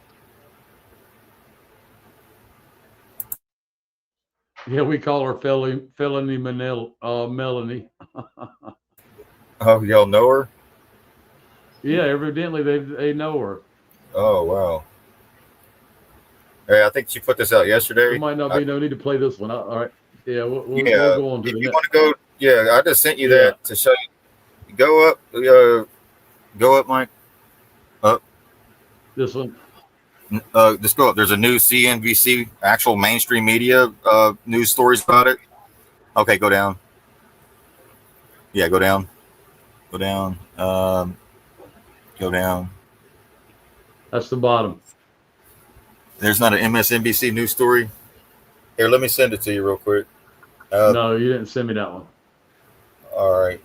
Yeah, we call her felony Melanie. Oh, y'all know her? Yeah, evidently they know her. Oh, wow. Hey, I think she put this out yesterday. There might not be no need to play this one. All right. Yeah, we'll go on to if the you next. want to go, yeah, I just sent you that to show you. Go up, Mike. Up. This one. Just go up. There's a new CNBC actual mainstream media news stories about it. Okay, go down. Yeah, go down. Go down. Go down. That's the bottom. There's not an MSNBC news story. Here, let me send it to you real quick. No, you didn't send me that one. All right.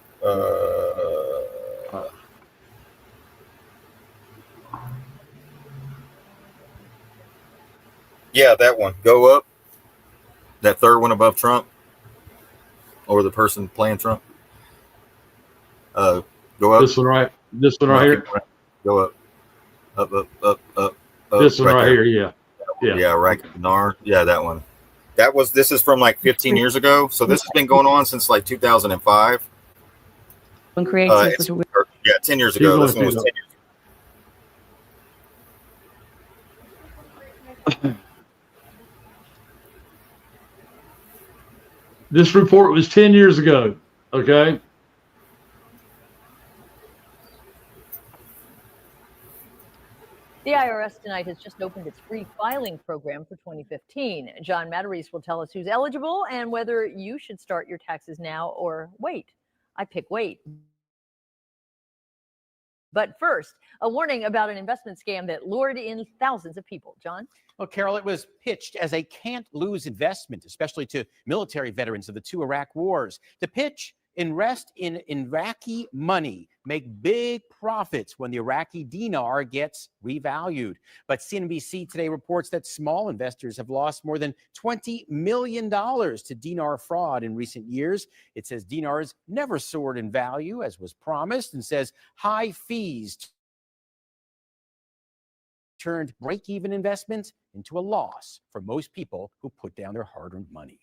Yeah, that one. Go up. That third one above Trump, or the person playing Trump. Go up. This one right. This one right here. Go up. Up. This one right here. Yeah. Yeah, right. Yeah, that one. This is from like 15 years ago. So this has been going on since like 2005. One creates 10 years ago. This one was 10 years. This report was 10 years ago. Okay. The IRS tonight has just opened its free filing program for 2015. John Matarese will tell us who's eligible and whether you should start your taxes now or wait. I pick wait. But first, a warning about an investment scam that lured in thousands of people. John? Well, Carol, it was pitched as a can't-lose investment, especially to military veterans of the two Iraq wars. The pitch: invest in Iraqi money, make big profits when the Iraqi dinar gets revalued. But CNBC today reports that small investors have lost more than $20 million to dinar fraud in recent years. It says dinars never soared in value, as was promised, and says high fees turned break-even investments into a loss for most people who put down their hard-earned money.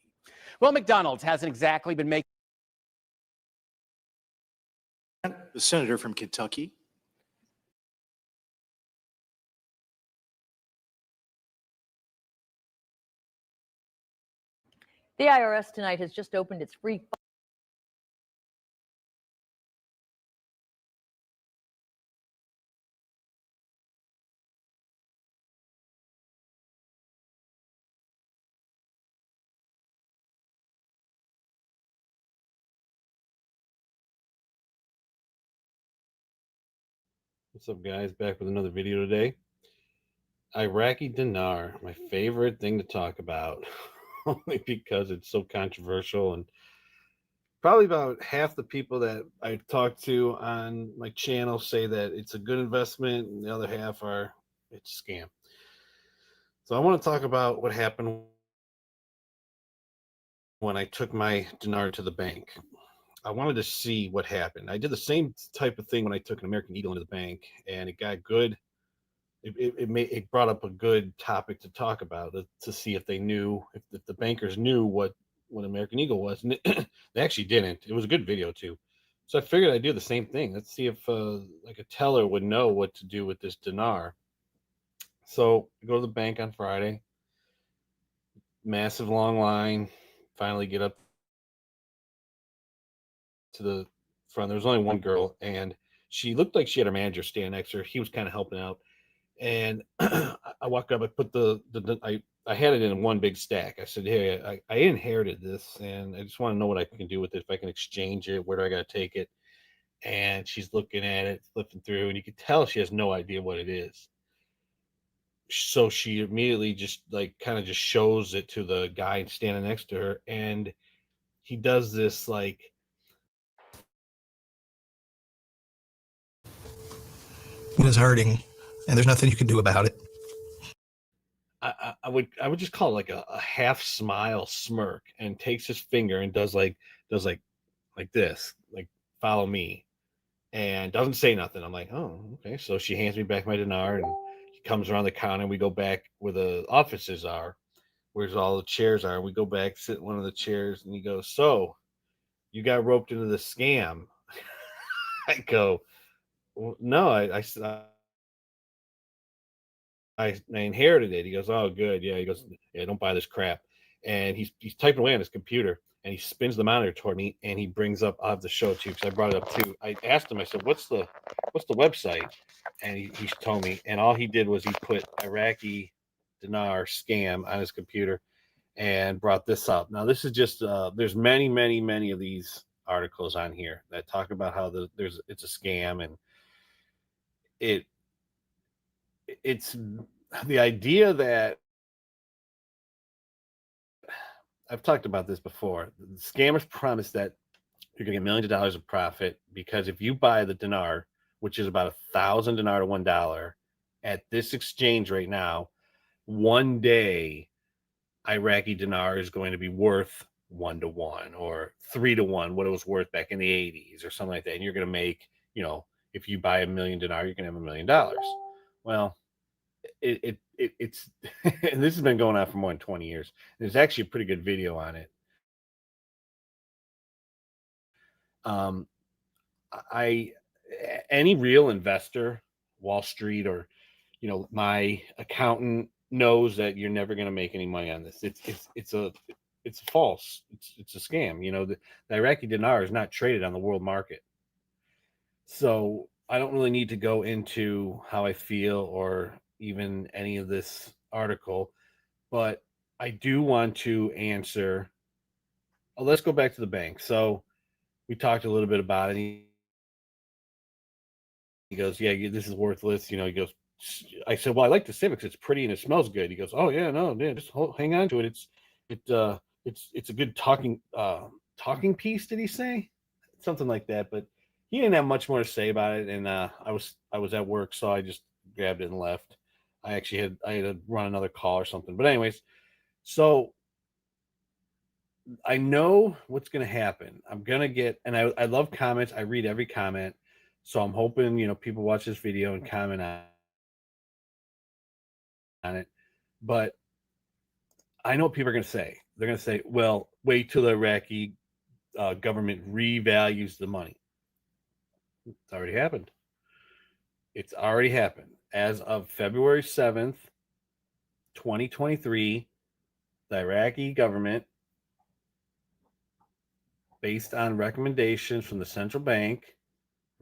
Well, McDonald's hasn't exactly been making the senator from Kentucky. The IRS tonight has just opened its free What's up, guys? Back with another video today. Iraqi dinar, my favorite thing to talk about, only because it's so controversial, and probably about half the people that I talk to on my channel say that it's a good investment, and the other half are it's a scam. So I want to talk about what happened when I took my dinar to the bank. I wanted to see what happened. I did the same type of thing when I took an American Eagle into the bank, and it got good. it brought up a good topic to talk about, to see if they knew, if the bankers knew what American Eagle was, and they actually didn't. It was a good video too. So I figured I'd do the same thing. Let's see if like a teller would know what to do with this dinar. So I go to the bank on Friday. Massive long line. Finally get up to the front. There was only one girl, and she looked like she had her manager stand next to her. He was kind of helping out. And I walked up. I put I had it in one big stack. I said, "Hey, I inherited this, and I just want to know what I can do with it. If I can exchange it, where do I got to take it?" And she's looking at it, flipping through, and you can tell she has no idea what it is. So she immediately just like kind of just shows it to the guy standing next to her, and he does this like, It is hurting, and there's nothing you can do about it. I would just call it like a half smile smirk, and takes his finger and does like this, like follow me, and doesn't say nothing. I'm like, oh, okay. So she hands me back my dinar, and he comes around the counter, and we go back where the offices are, where's all the chairs are. We go back, sit in one of the chairs, and he goes, "So you got roped into the scam?" I go, well, "No, I inherited it." He goes, "Oh, good. Yeah." He goes, "Yeah, don't buy this crap." And he's typing away on his computer, and he spins the monitor toward me, and he brings up, "I'll have to show it to you," because I brought it up too. I asked him, I said, what's the website? And he told me, and all he did was he put Iraqi dinar scam on his computer and brought this up. Now, this is just there's many of these articles on here that talk about how it's a scam, and it's the idea that I've talked about this before. The scammers promise that you're going to get millions of dollars of profit because if you buy the dinar, which is about 1,000 dinar to $1, at this exchange right now, one day Iraqi dinar is going to be worth 1 to 1 or 3 to 1, what it was worth back in the 80s or something like that. And you're going to make, if you buy $1 million dinar, you're going to have $1 million. Well, it's and this has been going on for more than 20 years. There's actually a pretty good video on it. Any real investor, Wall Street, or my accountant knows that you're never going to make any money on this. It's false. It's a scam. The Iraqi dinar is not traded on the world market. So I don't really need to go into how I feel or even any of this article, but I do want to answer. Let's go back to the bank. So we talked a little bit about it. He goes, "Yeah, this is worthless." He goes, I said, "Well, I like the Civics. It's pretty and it smells good." He goes, "Oh yeah, no, yeah, just hang on to it. It's a good talking piece." Did he say something like that? But he didn't have much more to say about it, and I was at work, so I just grabbed it and left. I had to run another call or something. But anyways, so I know what's going to happen. I'm going to get, and I love comments. I read every comment. So I'm hoping, people watch this video and comment on it. But I know what people are going to say. They're going to say, well, wait till the Iraqi government revalues the money. It's already happened. It's already happened. As of February 7th, 2023, the Iraqi government, based on recommendations from the central bank,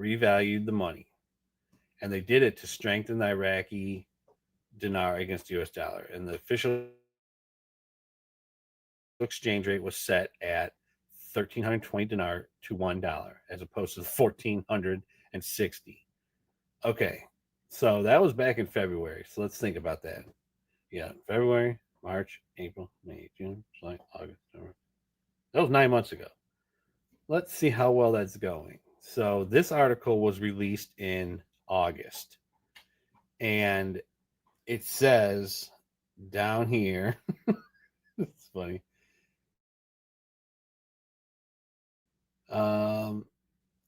revalued the money. And they did it to strengthen the Iraqi dinar against the US dollar. And the official exchange rate was set at 1,320 dinar to $1, as opposed to 1,460. Okay, so that was back in February. So let's think about that. Yeah, February, March, April, May, June, July, August, September. That was 9 months ago. Let's see how well that's going. So this article was released in August, and it says down here, it's funny.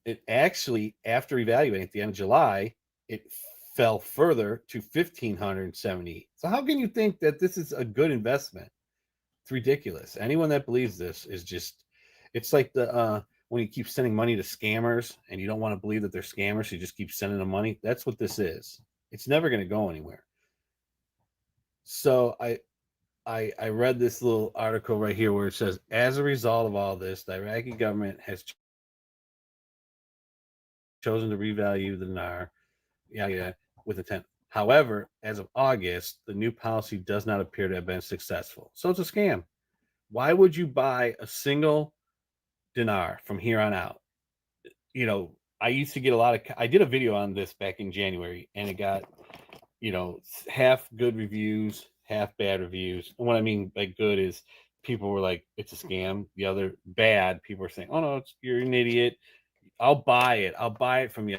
It actually, after evaluating at the end of July, it fell further to 1,570. So how can you think that this is a good investment? It's ridiculous. Anyone that believes this is just, it's like the when you keep sending money to scammers and you don't want to believe that they're scammers, so you just keep sending them money. That's what this is. It's never going to go anywhere. So I read this little article right here where it says, as a result of all this, the Iraqi government has chosen to revalue the dinar, with intent. However, as of August, the new policy does not appear to have been successful. So it's a scam. Why would you buy a single dinar from here on out? You know, I used to get I did a video on this back in January, and it got, half good reviews, half bad reviews. And what I mean by good is people were like, it's a scam. The other bad, people were saying, oh no, you're an idiot. I'll buy it. I'll buy it from you.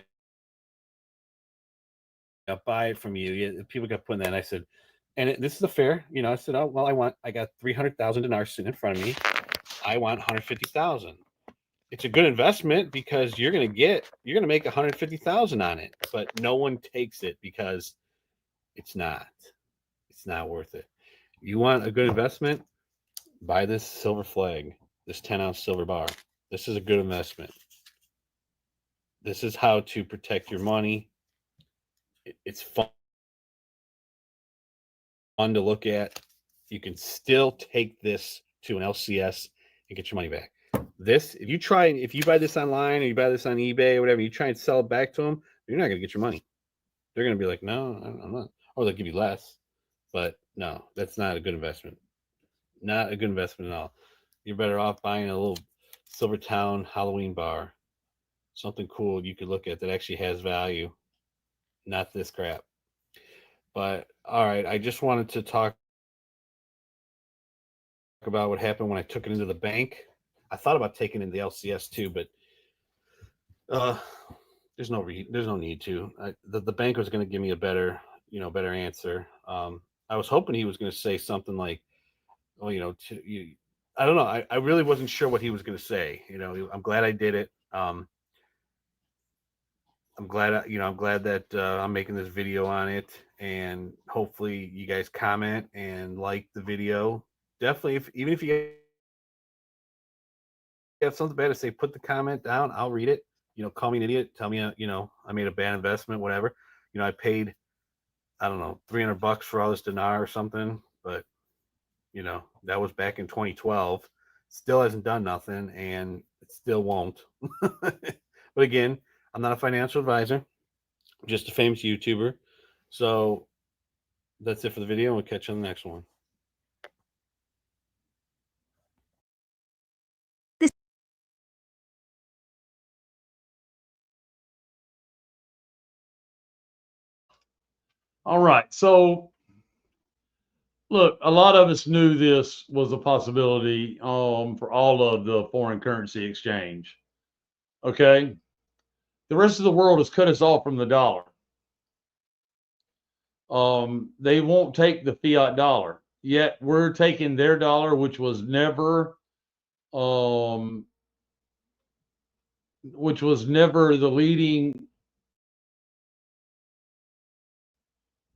I'll buy it from you. Yeah, people kept putting that. And I said, this is a fair, I said, oh, well, I got 300,000 dinars sitting in front of me. I want 150,000. It's a good investment because you're going to make 150,000 on it, but no one takes it because it's not worth it. You want a good investment? Buy this silver flag, this 10-ounce silver bar. This is a good investment. This is how to protect your money. It's fun to look at. You can still take this to an LCS and get your money back. This, if you buy this online or you buy this on eBay or whatever, you try and sell it back to them, you're not going to get your money. They're going to be like, no, I'm not. Or they'll give you less. But no, that's not a good investment. Not a good investment at all. You're better off buying a little Silvertown Halloween bar. Something cool you could look at that actually has value. Not this crap. But all right, I just wanted to talk about what happened when I took it into the bank. I thought about taking it in the LCS too, but there's no need to. The bank was going to give me a better answer. I was hoping he was going to say something like, well, I don't know. I really wasn't sure what he was going to say. I'm glad I did it. I'm glad that I'm making this video on it, and hopefully you guys comment and like the video. Definitely, even if you have something bad to say, put the comment down. I'll read it. Call me an idiot. Tell me, I made a bad investment, whatever. I paid, I don't know, $300 for all this dinar or something, but that was back in 2012. Still hasn't done nothing, and it still won't. But again, I'm not a financial advisor, I'm just a famous YouTuber. So that's it for the video. We'll catch you on the next one. All right. So, look, a lot of us knew this was a possibility for all of the foreign currency exchange. Okay. The rest of the world has cut us off from the dollar. They won't take the fiat dollar, yet we're taking their dollar, which was never the leading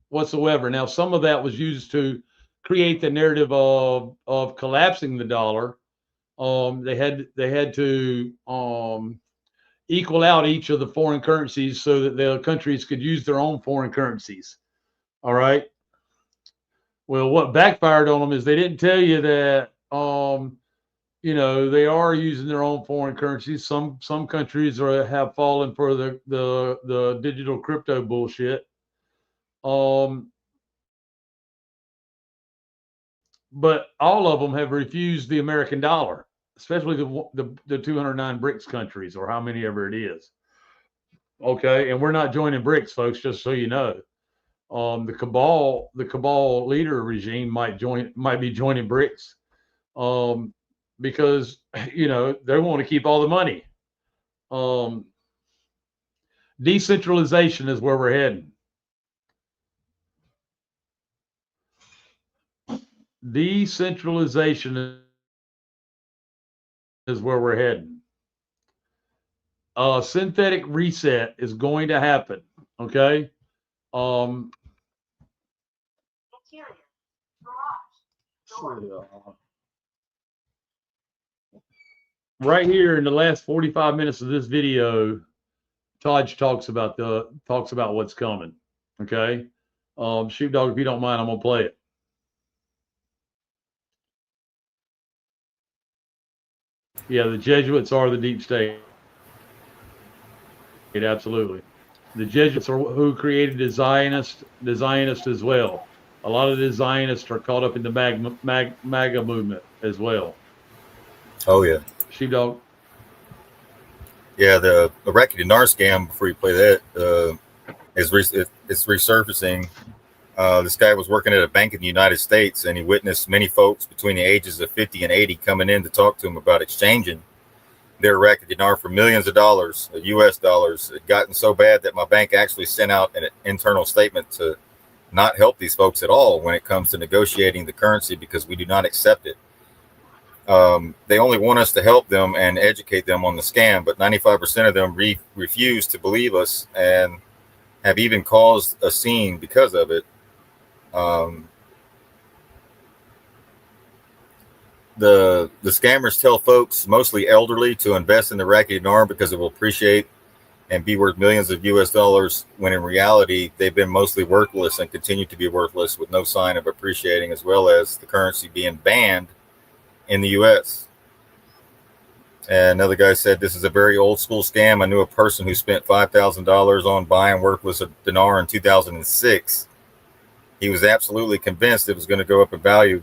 whatsoever. Now, some of that was used to create the narrative of collapsing the dollar. They had to equal out each of the foreign currencies so that the countries could use their own foreign currencies. All right. Well, what backfired on them is they didn't tell you that they are using their own foreign currencies. Some countries have fallen for the digital crypto bullshit. But all of them have refused the American dollar, especially the 209 BRICS countries, or how many ever it is. Okay, and we're not joining BRICS, folks. Just so you know, the cabal leader regime might be joining BRICS, because they want to keep all the money. Decentralization is where we're heading. Decentralization is where we're heading. Synthetic reset is going to happen. Okay. Um, right here in the last 45 minutes of this video, Taj talks about what's coming. Okay. Sheepdog, if you don't mind, I'm gonna play it. Yeah, the Jesuits are the deep state. Absolutely. The Jesuits are who created the Zionists as well. A lot of the Zionists are caught up in the MAGA movement as well. Oh yeah. Sheepdog. Yeah, the Iraqi dinar scam. Before you play that, it's resurfacing. This guy was working at a bank in the United States, and he witnessed many folks between the ages of 50 and 80 coming in to talk to him about exchanging their Iraqi dinar for millions of dollars, U.S. dollars. It gotten so bad that my bank actually sent out an internal statement to not help these folks at all when it comes to negotiating the currency because we do not accept it. They only want us to help them and educate them on the scam, but 95% of them refuse to believe us and have even caused a scene because of it. The scammers tell folks, mostly elderly, to invest in the Iraqi dinar because it will appreciate and be worth millions of U.S. dollars, when in reality, they've been mostly worthless and continue to be worthless with no sign of appreciating, as well as the currency being banned in the U.S. And another guy said, this is a very old school scam. I knew a person who spent $5,000 on buying worthless dinar in 2006. He was absolutely convinced it was going to go up in value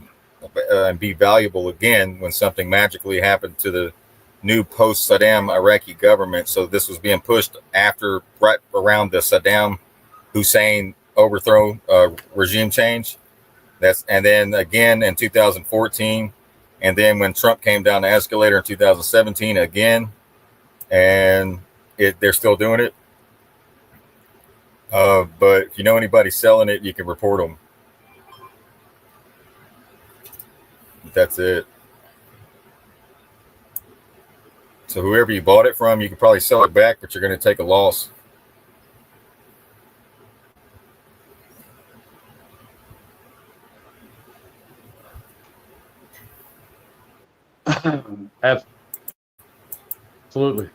and be valuable again when something magically happened to the new post-Saddam Iraqi government. So this was being pushed after, right around the Saddam Hussein overthrow regime change. And then again in 2014. And then when Trump came down the escalator in 2017 again, and they're still doing it. But if you know anybody selling it, you can report them. That's it. So whoever you bought it from, you can probably sell it back, but you're going to take a loss. Absolutely.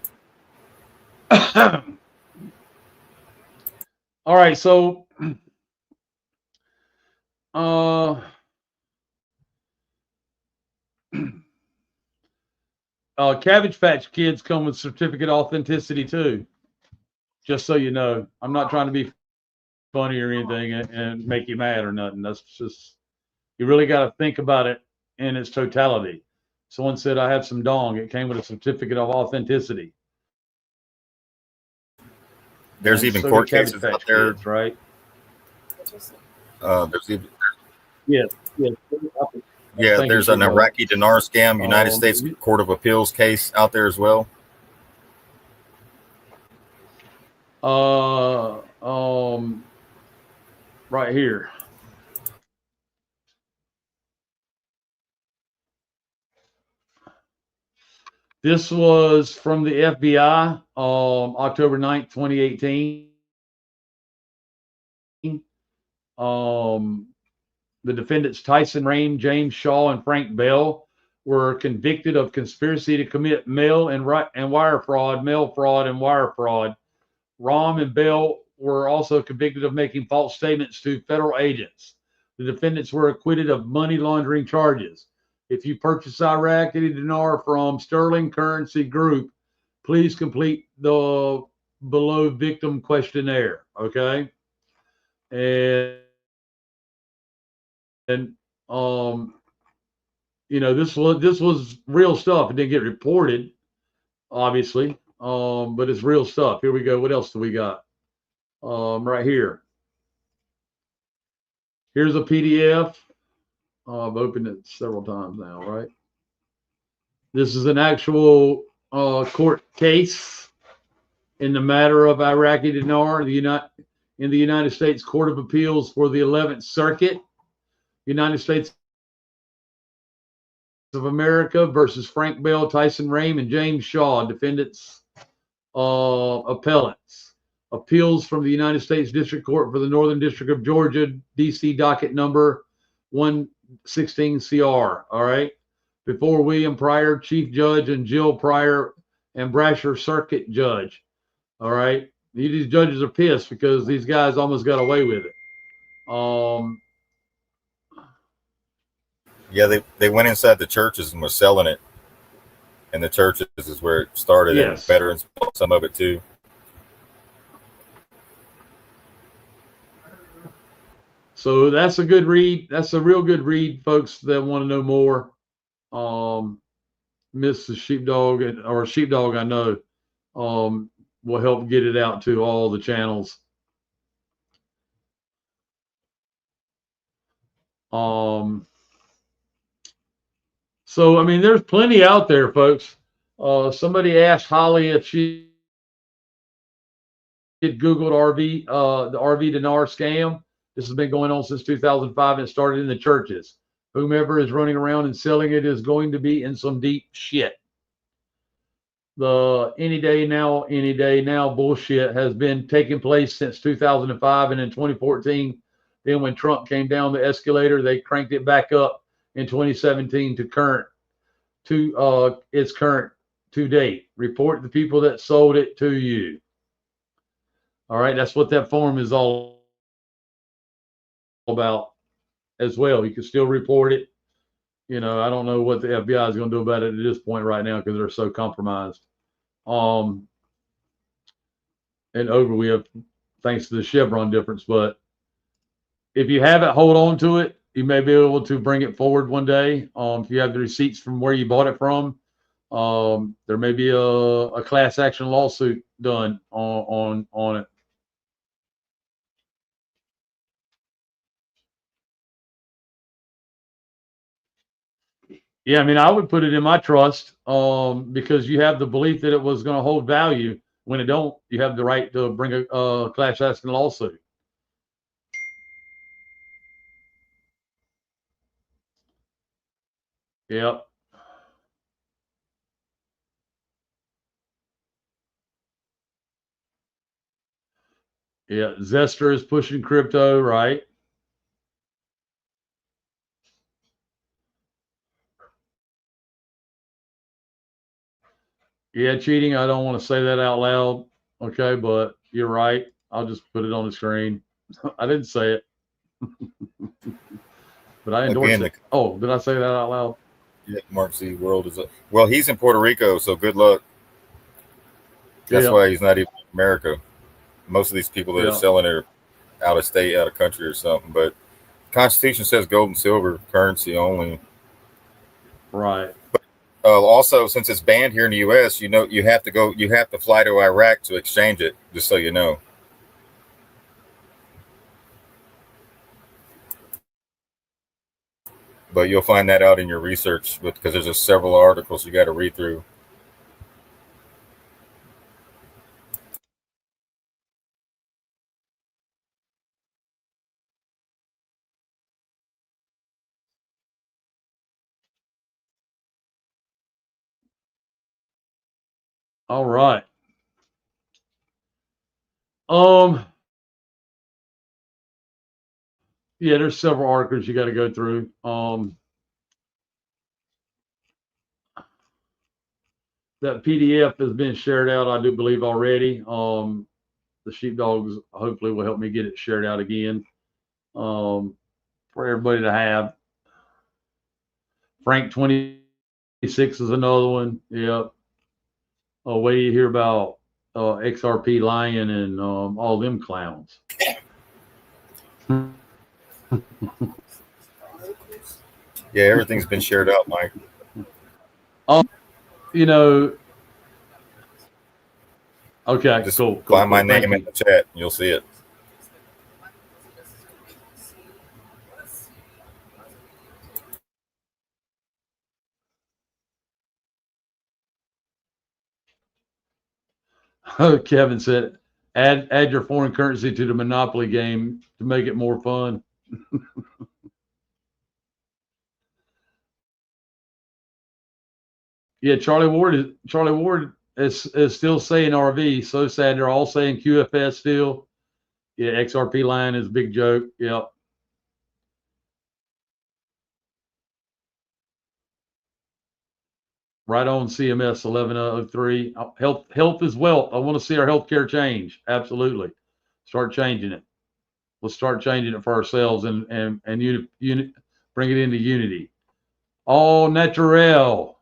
All right, so Cabbage Patch Kids come with certificate authenticity too. Just so you know, I'm not trying to be funny or anything and make you mad or nothing. That's just, you really got to think about it in its totality. Someone said, I have some dong. It came with a certificate of authenticity. There's even court cases out there, kids, right? There's even Yeah. There's an Iraqi dinar scam, United States Court of Appeals case out there as well. Right here. This was from the FBI, October 9th, 2018. The defendants Tyson Rain, James Shaw, and Frank Bell were convicted of conspiracy to commit mail and wire fraud, mail fraud, and wire fraud. Rahm and Bell were also convicted of making false statements to federal agents. The defendants were acquitted of money laundering charges. If you purchase Iraqi dinar from Sterling Currency Group, please complete the below victim questionnaire. Okay. And you know, this was real stuff. It didn't get reported, obviously, but it's real stuff. Here we go. What else do we got? Right here. Here's a PDF. I've opened it several times now, right? This is an actual court case in the matter of Iraqi dinar, in the United States Court of Appeals for the 11th Circuit, United States of America versus Frank Bell, Tyson Rain, and James Shaw, defendants, appellants. appeals from the United States District Court for the Northern District of Georgia, DC docket number 116 CR. All right. Before William Pryor, Chief Judge, and Jill Pryor and Brasher Circuit Judge. All right. These judges are pissed because these guys almost got away with it. Yeah, they went inside the churches and were selling it. And the churches is where it started, yes. And veterans bought some of it too. So that's a good read. That's a real good read, folks that want to know more. Mrs. Sheepdog or Sheepdog, I know, will help get it out to all the channels. So, I mean, there's plenty out there, folks. Somebody asked Holly if she had Googled the RV dinar scam. This has been going on since 2005 and it started in the churches. Whomever is running around and selling it is going to be in some deep shit. The any day now bullshit has been taking place since 2005, and in 2014, then when Trump came down the escalator, they cranked it back up in 2017 to its current to date. Report the people that sold it to you. All right, that's what that form is all about as well. You can still report it. You know, I don't know what the FBI is going to do about it at this point right now because they're so compromised. And over with, thanks to the Chevron difference. But if you have it, hold on to it. You may be able to bring it forward one day. If you have the receipts from where you bought it from, there may be a class action lawsuit done on it. Yeah, I mean, I would put it in my trust because you have the belief that it was going to hold value. When it don't, you have the right to bring a class action lawsuit. Yep. Yeah, Zester is pushing crypto, right? Yeah, cheating. I don't want to say that out loud. Okay, but you're right. I'll just put it on the screen. I didn't say it, but I endorse it. Oh, did I say that out loud? Yeah, Mark Z. World is well. He's in Puerto Rico, so good luck. That's why he's not even in America. Most of these people that are selling are out of state, out of country, or something. But the Constitution says gold and silver currency only. Right. But also, since it's banned here in the U.S., you know, you have to fly to Iraq to exchange it. Just so you know. But you'll find that out in your research because there's just several articles you got to read through. All right. Yeah, there's several articles you got to go through. That PDF has been shared out, I do believe already. The sheepdogs hopefully will help me get it shared out again for everybody to have. Frank 26 is another one. Yep. Wait till you hear about XRP Lion and all them clowns. Yeah, everything's been shared out, Mike. You know. Okay, just cool. Find my name in the chat, and you'll see it. Kevin said, add your foreign currency to the Monopoly game to make it more fun. Yeah, Charlie Ward it's still saying RV. So sad. They're all saying QFS still. Yeah, XRP line is a big joke. Yep. Right on CMS 1103. Health is wealth. I want to see our healthcare change. Absolutely. Start changing it. Let's start changing it for ourselves and bring it into unity. All natural.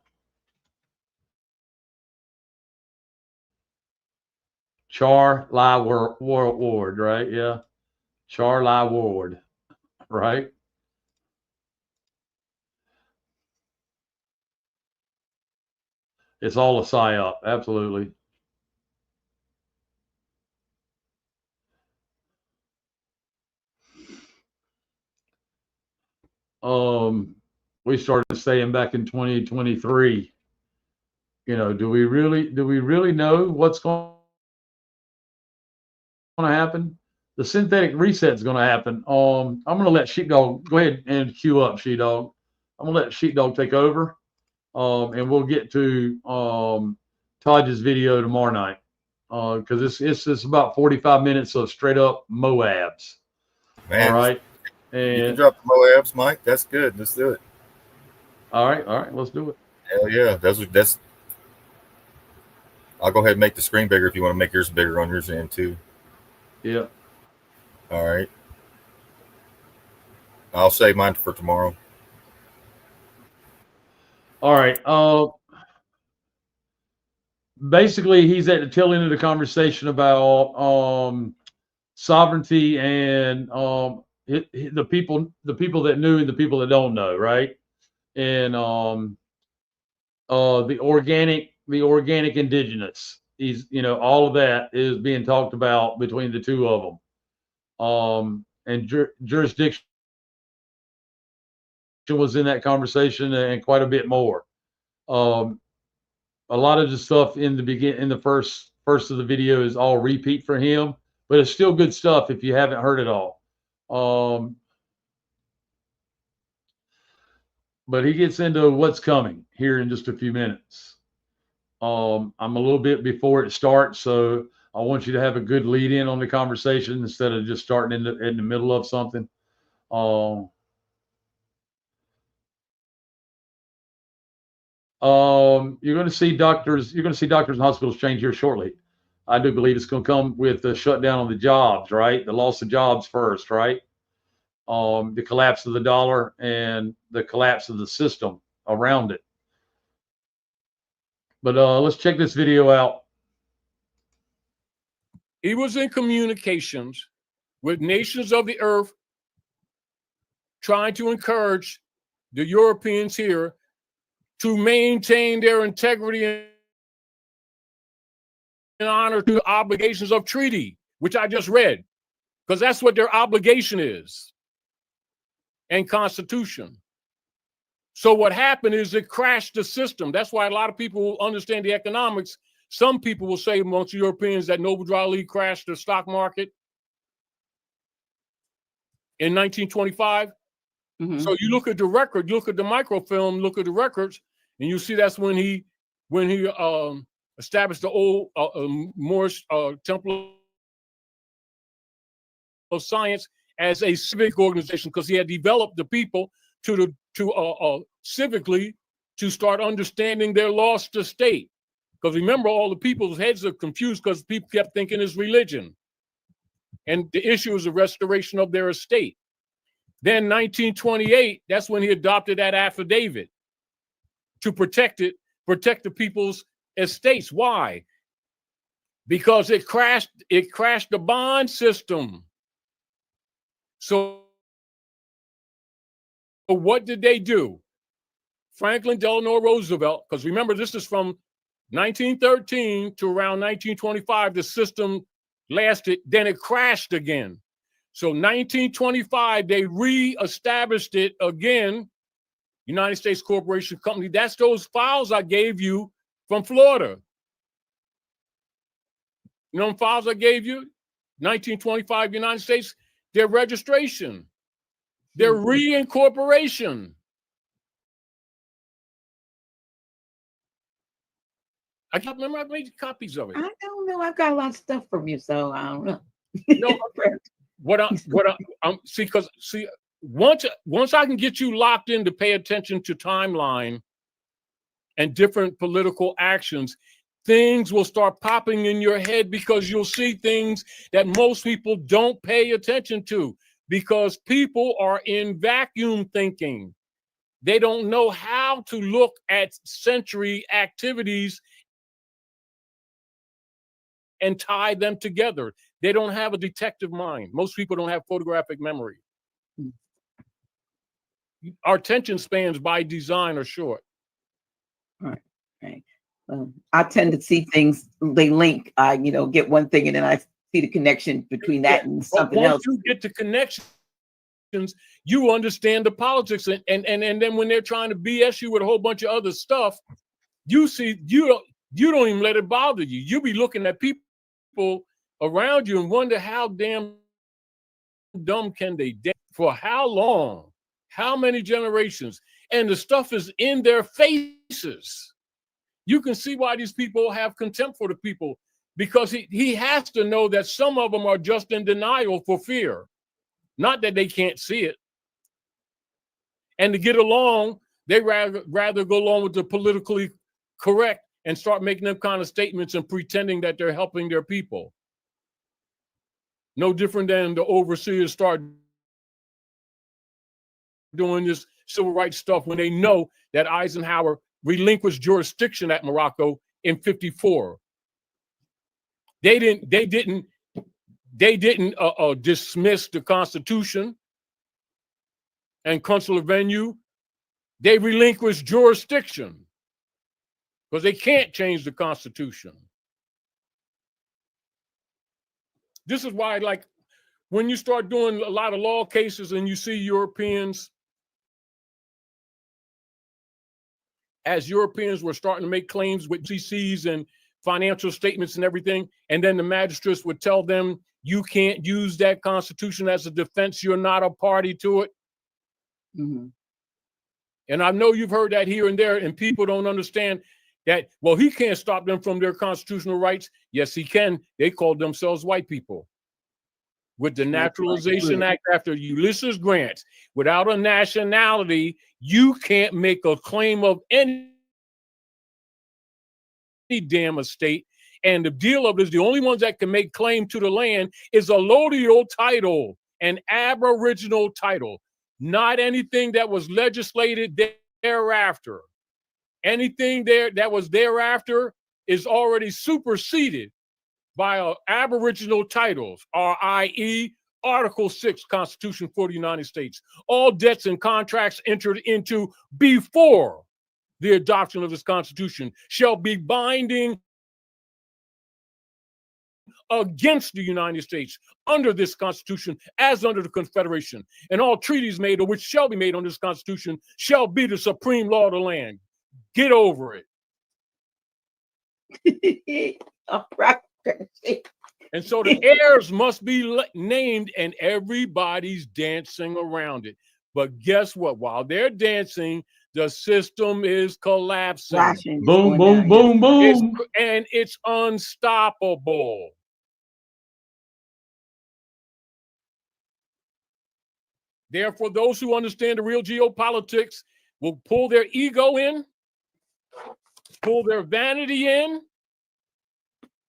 Char Lie Ward, right? Yeah. Char Lie Ward, right? It's all a psyop. Absolutely. We started saying back in 2023, do we really know what's going to happen? The synthetic reset is going to happen. I'm going to let Sheepdog go ahead and queue up, Sheepdog. I'm going to let Sheepdog take over, and we'll get to Taj's video tomorrow night because it's about 45 minutes of straight up Moabs. Man, all right. You can drop the Moabs, Mike. That's good. Let's do it. All right, let's do it. Hell yeah, that's. I'll go ahead and make the screen bigger if you want to make yours bigger on yours end too. Yeah. All right. I'll save mine for tomorrow. All right. Basically, he's at the tail end of the conversation about sovereignty and the people that knew and the people that don't know, right? And the organic indigenous. He's all of that is being talked about between the two of them. And jurisdiction was in that conversation and quite a bit more. A lot of the stuff in the first of the video is all repeat for him, but it's still good stuff if you haven't heard it all. But he gets into what's coming here in just a few minutes. I'm a little bit before it starts, so I want you to have a good lead in on the conversation instead of just starting in the middle of something. You're going to see doctors and hospitals change here shortly. I do believe it's going to come with the shutdown of the jobs, right? The loss of jobs first, right? The collapse of the dollar and the collapse of the system around it. But let's check this video out. He was in communications with nations of the earth, trying to encourage the Europeans here to maintain their integrity and honor to the obligations of treaty, which I just read, because that's what their obligation is, and constitution. So what happened is it crashed the system. That's why a lot of people who understand the economics, some people will say amongst Europeans that Noble Dry Lead crashed the stock market in 1925. So you look at the record, you look at the microfilm, look at the records, and you see that's when he established the old Moorish Temple of Science as a civic organization, because he had developed the people to civically to start understanding their lost estate. Because remember, all the people's heads are confused because people kept thinking it's religion, and the issue is the restoration of their estate. Then 1928, that's when he adopted that affidavit to protect the people's estates. Why? Because it crashed the bond system. So what did they do? Franklin Delano Roosevelt, because remember, this is from 1913 to around 1925, the system lasted, then it crashed again. So 1925, they re-established it again, United States Corporation Company. That's those files I gave you from Florida. You know, files I gave you, 1925 United States, their registration, their reincorporation. I can't remember. I made copies of it. I don't know. I've got a lot of stuff from you, so I don't know. No, because once I can get you locked in to pay attention to timeline and different political actions, things will start popping in your head because you'll see things that most people don't pay attention to because people are in vacuum thinking. They don't know how to look at century activities and tie them together. They don't have a detective mind. Most people don't have photographic memory. Our attention spans by design are short. Right. I tend to see things, they link. I, get one thing and then I see the connection between that and something else. Once you get to connections, you understand the politics. And then when they're trying to BS you with a whole bunch of other stuff, you see, you don't even let it bother you. You be looking at people around you and wonder how damn dumb can they dance for how long, how many generations, and the stuff is in their faces. You can see why these people have contempt for the people because he has to know that some of them are just in denial for fear, not that they can't see it. And to get along, they rather go along with the politically correct and start making them kind of statements and pretending that they're helping their people. No different than the overseers start doing this civil rights stuff when they know that Eisenhower relinquished jurisdiction at Morocco in '54. They didn't dismiss the Constitution and consular venue. They relinquished jurisdiction because they can't change the Constitution. This is why, like, when you start doing a lot of law cases and you see Europeans, as Europeans were starting to make claims with CCs and financial statements and everything, and then the magistrates would tell them, you can't use that Constitution as a defense, you're not a party to it. Mm-hmm. And I know you've heard that here and there, and people don't understand that, well, he can't stop them from their constitutional rights. Yes, he can. They called themselves white people. With the Naturalization Act after Ulysses Grant, without a nationality, you can't make a claim of any damn estate. And the deal of it is the only ones that can make claim to the land is a allodial title, an aboriginal title, not anything that was legislated thereafter. Anything there that was thereafter is already superseded by aboriginal titles, i.e. Article 6, Constitution for the United States. All debts and contracts entered into before the adoption of this Constitution shall be binding against the United States under this Constitution as under the Confederation. And all treaties made or which shall be made under this Constitution shall be the supreme law of the land. Get over it. All right. And so the heirs must be named and everybody's dancing around it. But guess what? While they're dancing, the system is collapsing. Boom, boom, boom, boom. And it's unstoppable. Therefore, those who understand the real geopolitics will pull their ego in, pull their vanity in,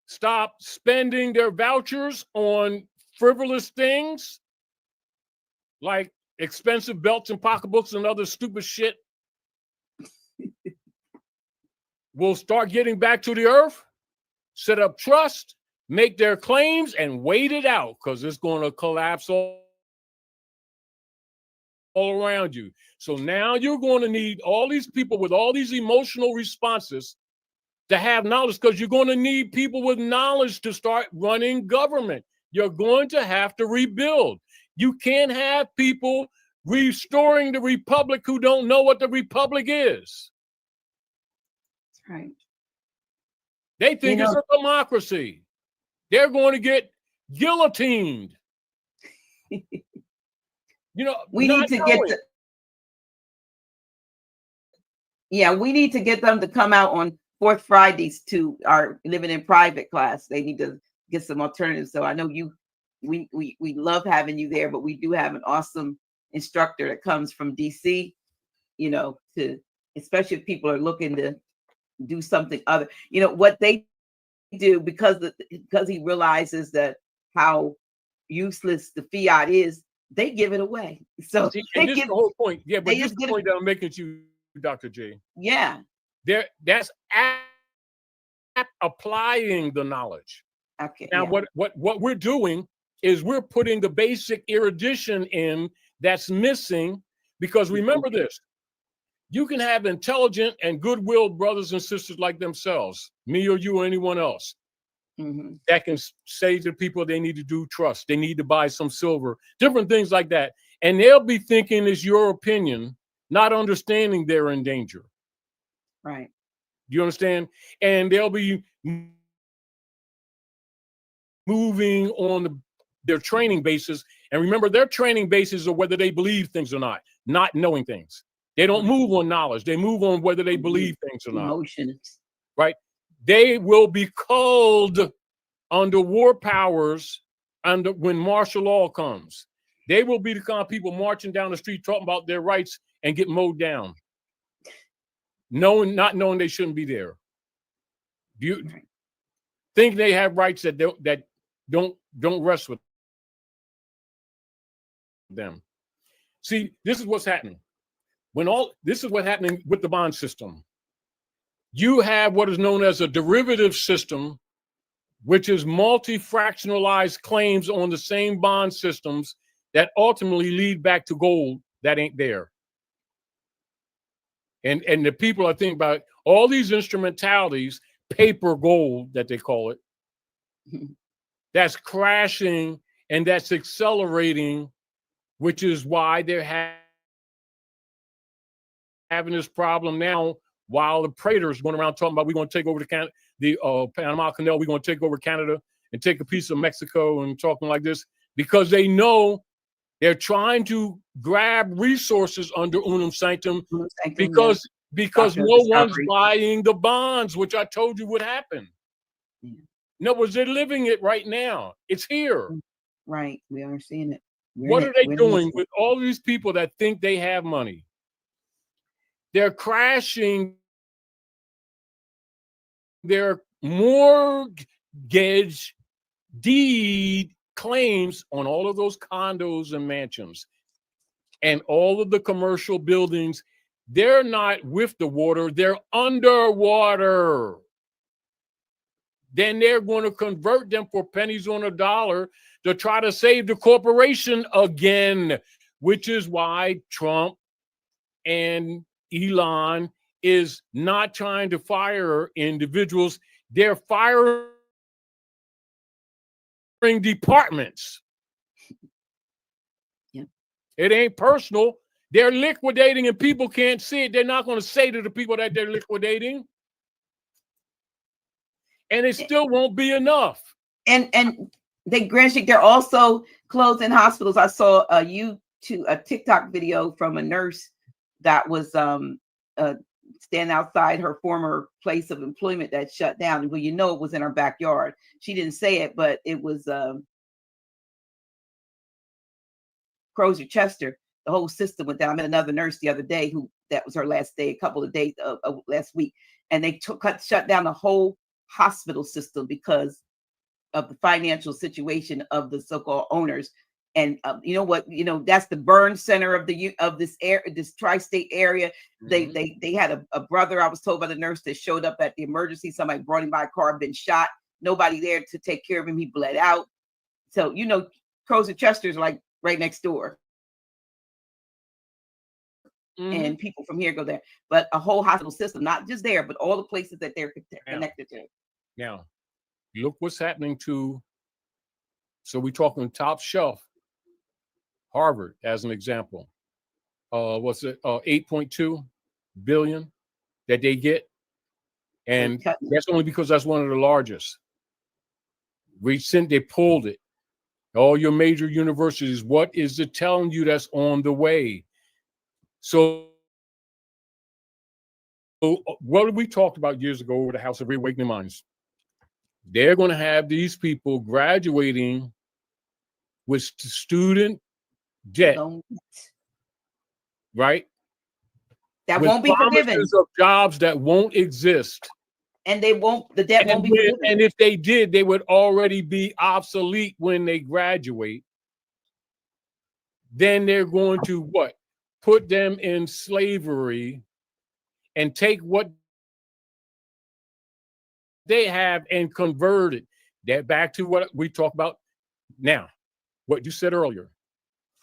stop spending their vouchers on frivolous things like expensive belts and pocketbooks and other stupid shit. We'll start getting back to the earth, set up trust, make their claims, and wait it out because it's going to collapse all around you. So now you're going to need all these people with all these emotional responses to have knowledge, because you're going to need people with knowledge to start running government. You're going to have to rebuild. You can't have people restoring the republic who don't know what the republic is. That's right. They think it's a democracy. They're going to get guillotined. We need to we need to get them to come out on fourth Fridays to our living in private class. They need to get some alternatives. So I know we love having you there, but we do have an awesome instructor that comes from DC, to, especially if people are looking to do something other, what they do, because he realizes that how useless the fiat is, they give it away. So see, and this is the whole point. Yeah, but this is the point that I'm making to you, Dr. J. Yeah. That's applying the knowledge. Okay. Now, what we're doing is we're putting the basic erudition in that's missing, because remember this, you can have intelligent and goodwill brothers and sisters like themselves, me or you or anyone else, that can say to people they need to do trust, they need to buy some silver, different things like that. And they'll be thinking it's your opinion, not understanding they're in danger. Right. Do you understand? And they'll be moving on their training basis. And remember, their training bases are whether they believe things or not knowing things. They don't move on knowledge. They move on whether they believe things or not. Emotions. Right? They will be called under war powers when martial law comes. They will be the kind of people marching down the street talking about their rights and get mowed down, not knowing they shouldn't be there. Do you think they have rights that don't rest with them? See, this is what's happening. This is what's happening with the bond system. You have what is known as a derivative system, which is multi-fractionalized claims on the same bond systems that ultimately lead back to gold that ain't there. And the people are thinking about all these instrumentalities, paper gold that they call it, that's crashing and that's accelerating, which is why they're having this problem now, while the Praetors going around talking about we're going to take over the Panama Canal, we're going to take over Canada and take a piece of Mexico, and talking like this, because they know they're trying to grab resources under unum sanctum, because no one's buying the bonds, which I told you would happen. In other words, they're living it right now. It's here. Right. We are seeing it. What are they doing with all these people that think they have money? They're crashing their mortgage deed claims on all of those condos and mansions and all of the commercial buildings. They're not with the water, they're underwater. Then they're going to convert them for pennies on a dollar to try to save the corporation again, which is why Trump and Elon is not trying to fire individuals. They're firing departments. Yeah. It ain't personal. They're liquidating and people can't see it. They're not going to say to the people that they're liquidating. And it still won't be enough. And they're also closing hospitals. I saw a TikTok video from a nurse that was standing outside her former place of employment that shut down. Well, it was in her backyard. She didn't say it, but it was Crozier Chester. The whole system went down. I met another nurse the other day that was her last day, a couple of days last week, and they shut down the whole hospital system because of the financial situation of the so-called owners. And that's the burn center of this tri-state area. They had a brother, I was told by the nurse, that showed up at the emergency. Somebody brought him by a car, been shot. Nobody there to take care of him. He bled out. So Crozier Chester's like right next door. And people from here go there, but a whole hospital system, not just there, but all the places that they're connected to. Now, look what's happening to, so we're talking top shelf, Harvard as an example. What's it, 8.2 billion that they get? And that's only because that's one of the largest. They pulled it. All your major universities, what is it telling you that's on the way? So what we talked about years ago over the House of Reawakening Minds, they're going to have these people graduating with student debt, right? That with won't be forgiven. promises of jobs that won't exist. And the debt won't be forgiven. And if they did, they would already be obsolete when they graduate. Then they're going to what? Put them in slavery and take what they have and convert it. That back to what we talk about now, what you said earlier.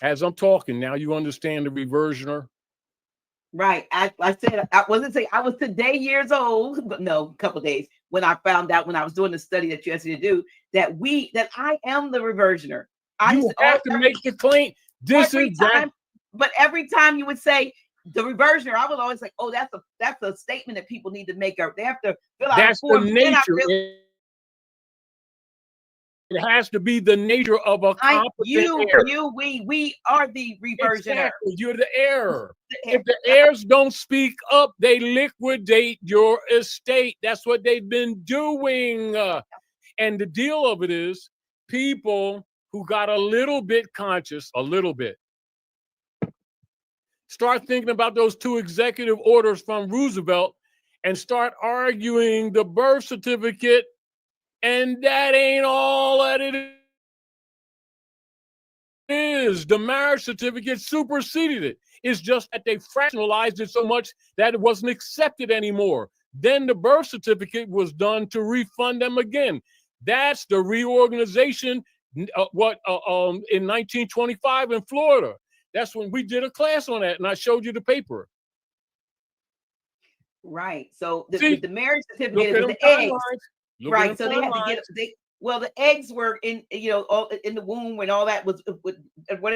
As I'm talking now, you understand the reversioner. Right. I said, I wasn't saying I was today years old, but no, a couple days when I found out when I was doing the study that you asked me to do that I am the reversioner. You have to make the claim. This is time, but every time you would say the reversioner, I would always say, oh, that's a statement that people need to make. They have to fill out. That's the nature. It has to be the nature of a competent heir. We are the reversioner. Exactly. You're the heir. If the heirs don't speak up, they liquidate your estate. That's what they've been doing. And the deal of it is people who got a little bit conscious, start thinking about those 2 executive orders from Roosevelt and start arguing the birth certificate. And that ain't all that it is. The marriage certificate superseded it. It's just that they fractionalized it so much that it wasn't accepted anymore. Then the birth certificate was done to refund them again. That's the reorganization. In 1925 in Florida. That's when we did a class on that, and I showed you the paper. Right. So the marriage certificate is the eggs. Right. So they had to get the eggs were in in the womb when all that was what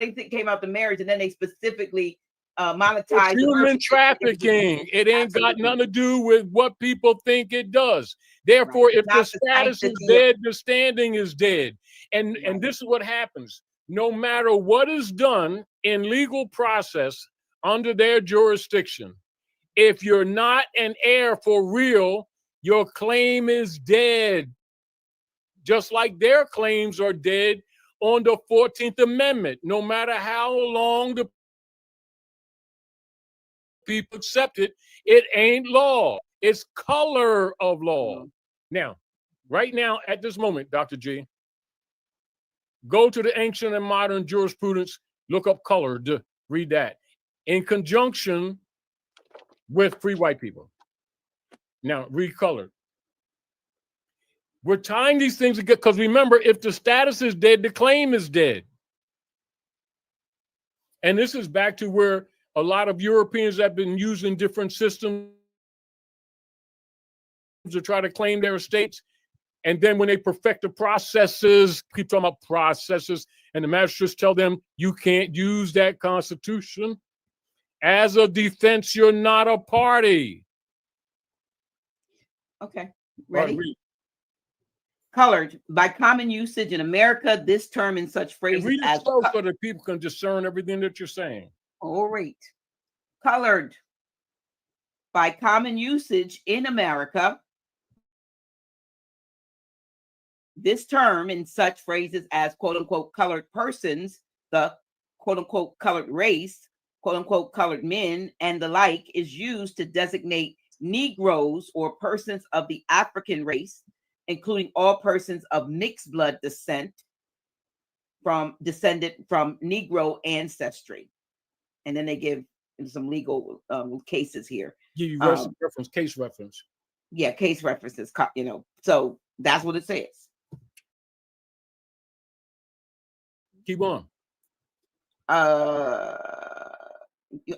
they came out the marriage, and then they specifically monetized human trafficking. It ain't got nothing to do with what people think it does. Therefore, if the status is dead, the standing is dead. And this is what happens. No matter what is done in legal process under their jurisdiction, if you're not an heir for real, your claim is dead. Just like their claims are dead on the 14th Amendment. No matter how long the people accept it, it ain't law. It's color of law. Now, right now, at this moment, Dr. G, go to the ancient and modern jurisprudence, look up colored, read that, in conjunction with free white people. Now, read colored. We're tying these things together because remember, if the status is dead, the claim is dead. And this is back to where a lot of Europeans have been using different systems to try to claim their estates. And then when they perfect the processes, keep talking about processes, and the magistrates tell them you can't use that constitution. As a defense, you're not a party. Okay, ready? Colored. By common usage in America, this term in such phrases read it as slow so that people can discern everything that you're saying. All right. Colored. By common usage in America, this term in such phrases as quote unquote colored persons, the quote unquote colored race, quote unquote colored men, and the like is used to designate Negroes or persons of the African including all persons of mixed blood descent descended from Negro ancestry. And then they give some legal cases here. Give you case reference. Yeah, case references, so that's what it says. Keep on. I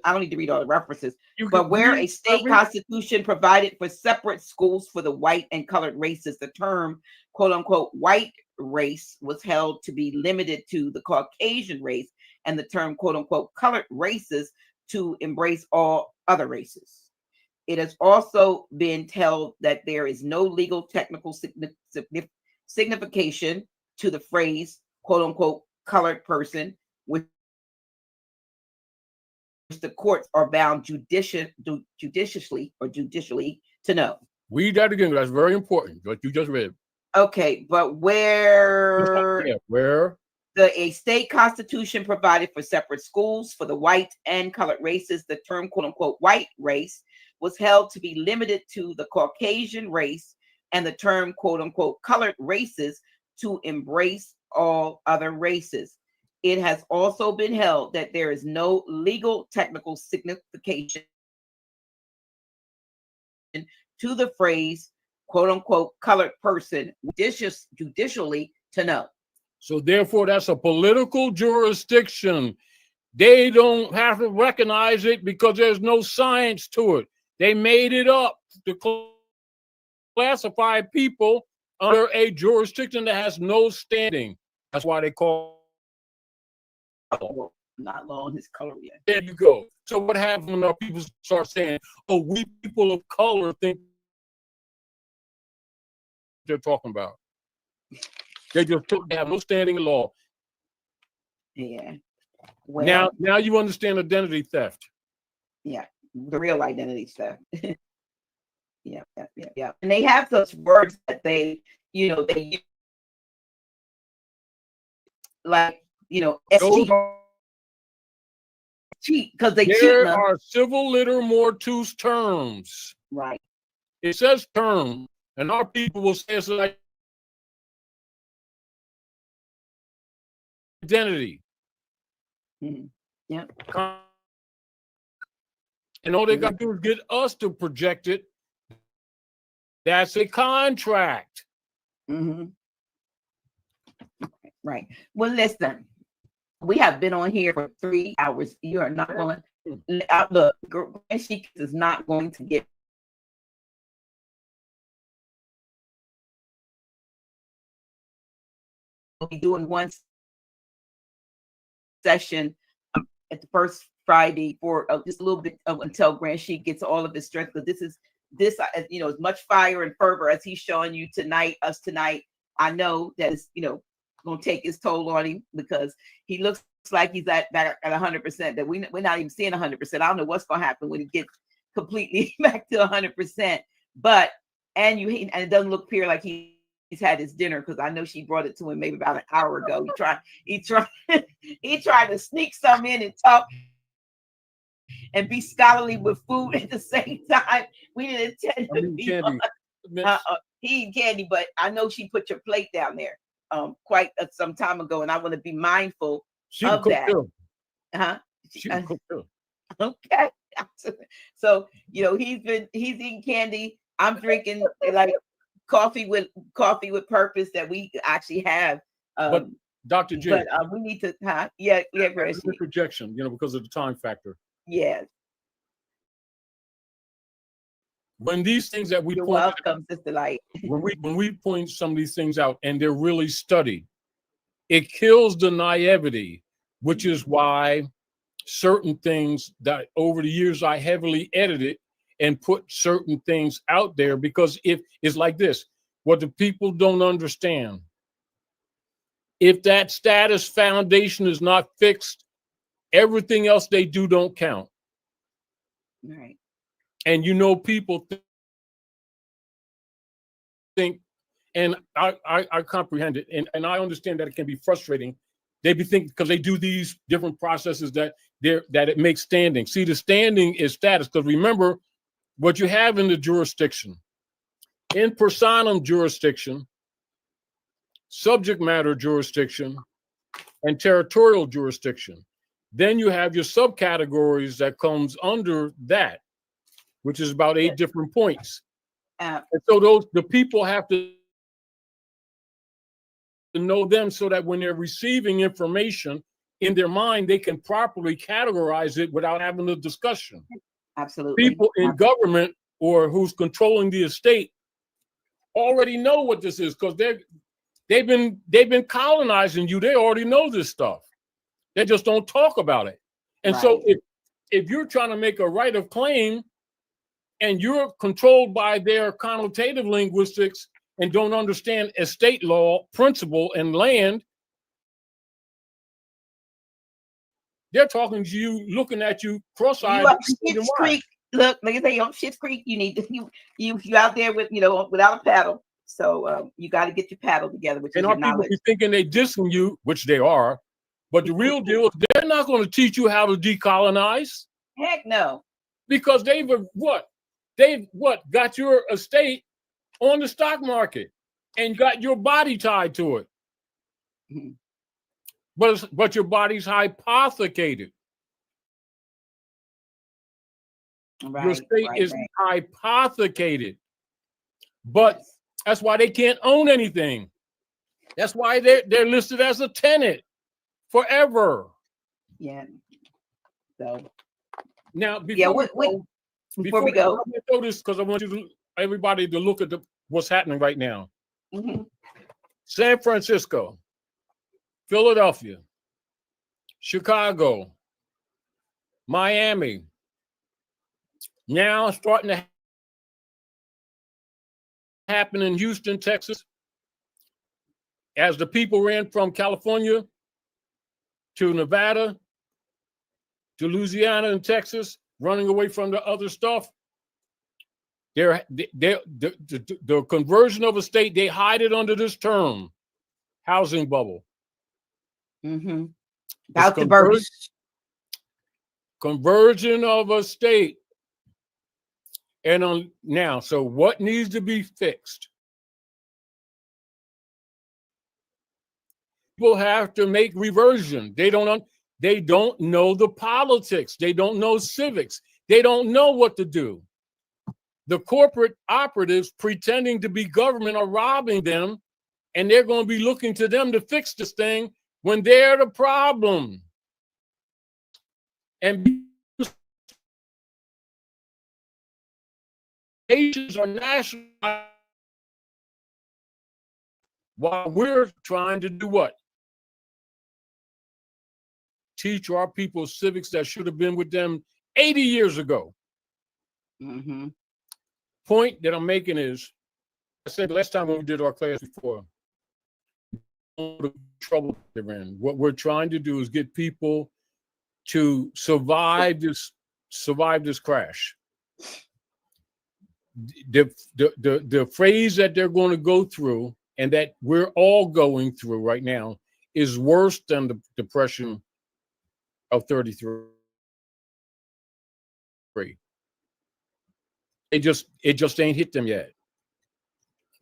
don't need to read all the references, but where a state constitution provided for separate schools for the white and colored races, the term quote unquote white race was held to be limited to the Caucasian race, and the term quote unquote colored races to embrace all other races. It has also been held that there is no legal technical signification to the phrase quote unquote colored person, which the courts are bound judicially to know. Read that again. That's very important. What you just read. Okay, but where a state constitution provided for separate schools for the white and colored races, the term quote unquote white race was held to be limited to the Caucasian race, and the term quote unquote colored races to embrace all other races. It has also been held that there is no legal technical signification to the phrase quote unquote colored person judicially to know. So therefore, that's a political jurisdiction. They don't have to recognize it because there's no science to it. They made it up to classify people under a jurisdiction that has no standing. That's why they call not law in his color yet. There you go. So what happens when our people start saying, "Oh, we people of color think they're talking about"? They have no standing in law. Yeah. Well, now you understand identity theft. Yeah, the real identity theft. Yeah. And they have those words that they use, like, cheat because they cheat. There are civil liter mortuus terms. Right. It says term, and our people will say it's like identity. Mm-hmm. Yeah. And all they got to do is get us to project it. That's a contract. Mm-hmm. Right. Well, listen, we have been on here for 3 hours. You are not going to look. She is not going to get doing one session at the first Friday for just a little bit until Grand Sheik gets all of his strength, because this as much fire and fervor as he's showing you tonight, I know that it's going to take its toll on him, because he looks like he's back at 100%. That we're not even seeing 100%. I don't know what's going to happen when he gets completely back to 100%. But and it doesn't look clear like he's had his dinner, because I know she brought it to him maybe about an hour ago. He tried to sneak some in and talk and be scholarly with food at the same time. We didn't intend to be candy. He eat candy, but I know she put your plate down there quite some time ago, and I want to be mindful of that. She can cook too. Okay. So he's eating candy. I'm drinking like coffee with purpose that we actually have. But Dr. J, but we need to Greg. The projection, because of the time factor. Yes. When these things that we You're point welcome, Sister Light. when we point some of these things out and they're really studied, it kills the naivety, which is why certain things that over the years I heavily edited and put certain things out there, because if it's like this, what the people don't understand, if that status foundation is not fixed, everything else they do don't count. Right. And people think, and I comprehend it, and I understand that it can be frustrating. They be thinking, because they do these different processes, that it makes standing. See, the standing is status, because remember what you have in the jurisdiction: in personam jurisdiction, subject matter jurisdiction, and territorial jurisdiction. Then you have your subcategories that comes under that, which is about 8 different points. And so the people have to know them, so that when they're receiving information in their mind, they can properly categorize it without having a discussion. Absolutely. People in government or who's controlling the estate already know what this is, because they've been colonizing you. They already know this stuff. They just don't talk about it. And so if you're trying to make a right of claim and you're controlled by their connotative linguistics and don't understand estate law, principle, and land, They're talking to you, looking at you cross-eyed. You up Schitt's Creek. Look, like I say, on Schitt's Creek, you need to you out there with without a paddle. So you got to get your paddle together, which And is our your people knowledge. be thinking they dissing you, which they are, but the real deal is they're not going to teach you how to decolonize. Heck no. Because they've got your estate on the stock market and got your body tied to it. Mhm. But your body's hypothecated. Right, Your estate right, is right. hypothecated. But that's why they can't own anything. That's why they're listed as a tenant forever. Yeah. So now before we go, I'm gonna throw this because I want everybody to look at what's happening right now. Mm-hmm. San Francisco, Philadelphia, Chicago, Miami, now starting to happen in Houston, Texas, as the people ran from California to Nevada to Louisiana and Texas, running away from the other stuff. The conversion of a state, they hide it under this term, housing bubble. Mm-hmm. About to burst. Conversion of a state. And now, so what needs to be fixed? People have to make reversion. They don't know the politics. They don't know civics. They don't know what to do. The corporate operatives pretending to be government are robbing them, and they're going to be looking to them to fix this thing when they're the problem. And nations are national while we're trying to do what? Teach our people civics that should have been with them 80 years ago. Mm-hmm. Point that I'm making is, I said last time when we did our class before, the trouble they're in. What we're trying to do is get people to survive this crash. The phrase that they're going to go through, and that we're all going through right now, is worse than the Depression of 33. It just ain't hit them yet.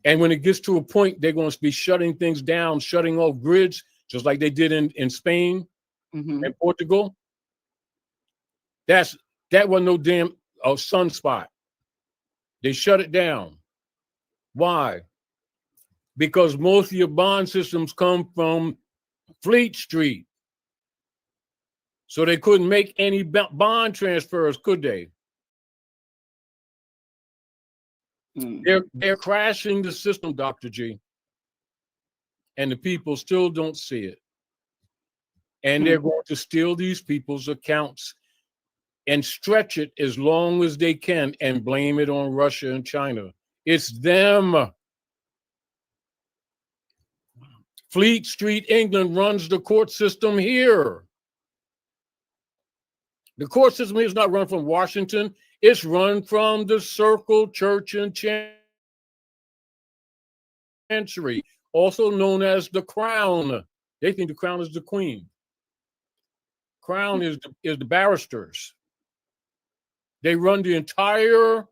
And when it gets to a point, they're going to be shutting things down, shutting off grids, just like they did in Spain and Portugal. That wasn't no damn sunspot. They shut it down. Why? Because most of your bond systems come from Fleet Street. So they couldn't make any bond transfers, could they? They're crashing the system, Dr. G. And the people still don't see it. And they're going to steal these people's accounts and stretch it as long as they can and blame it on Russia and China. It's them. Fleet Street, England runs the court system here. The court system is not run from Washington. It's run from the Circle Church and Chancery, also known as the Crown. They think the Crown is the Queen. Crown is the barristers. They run the entire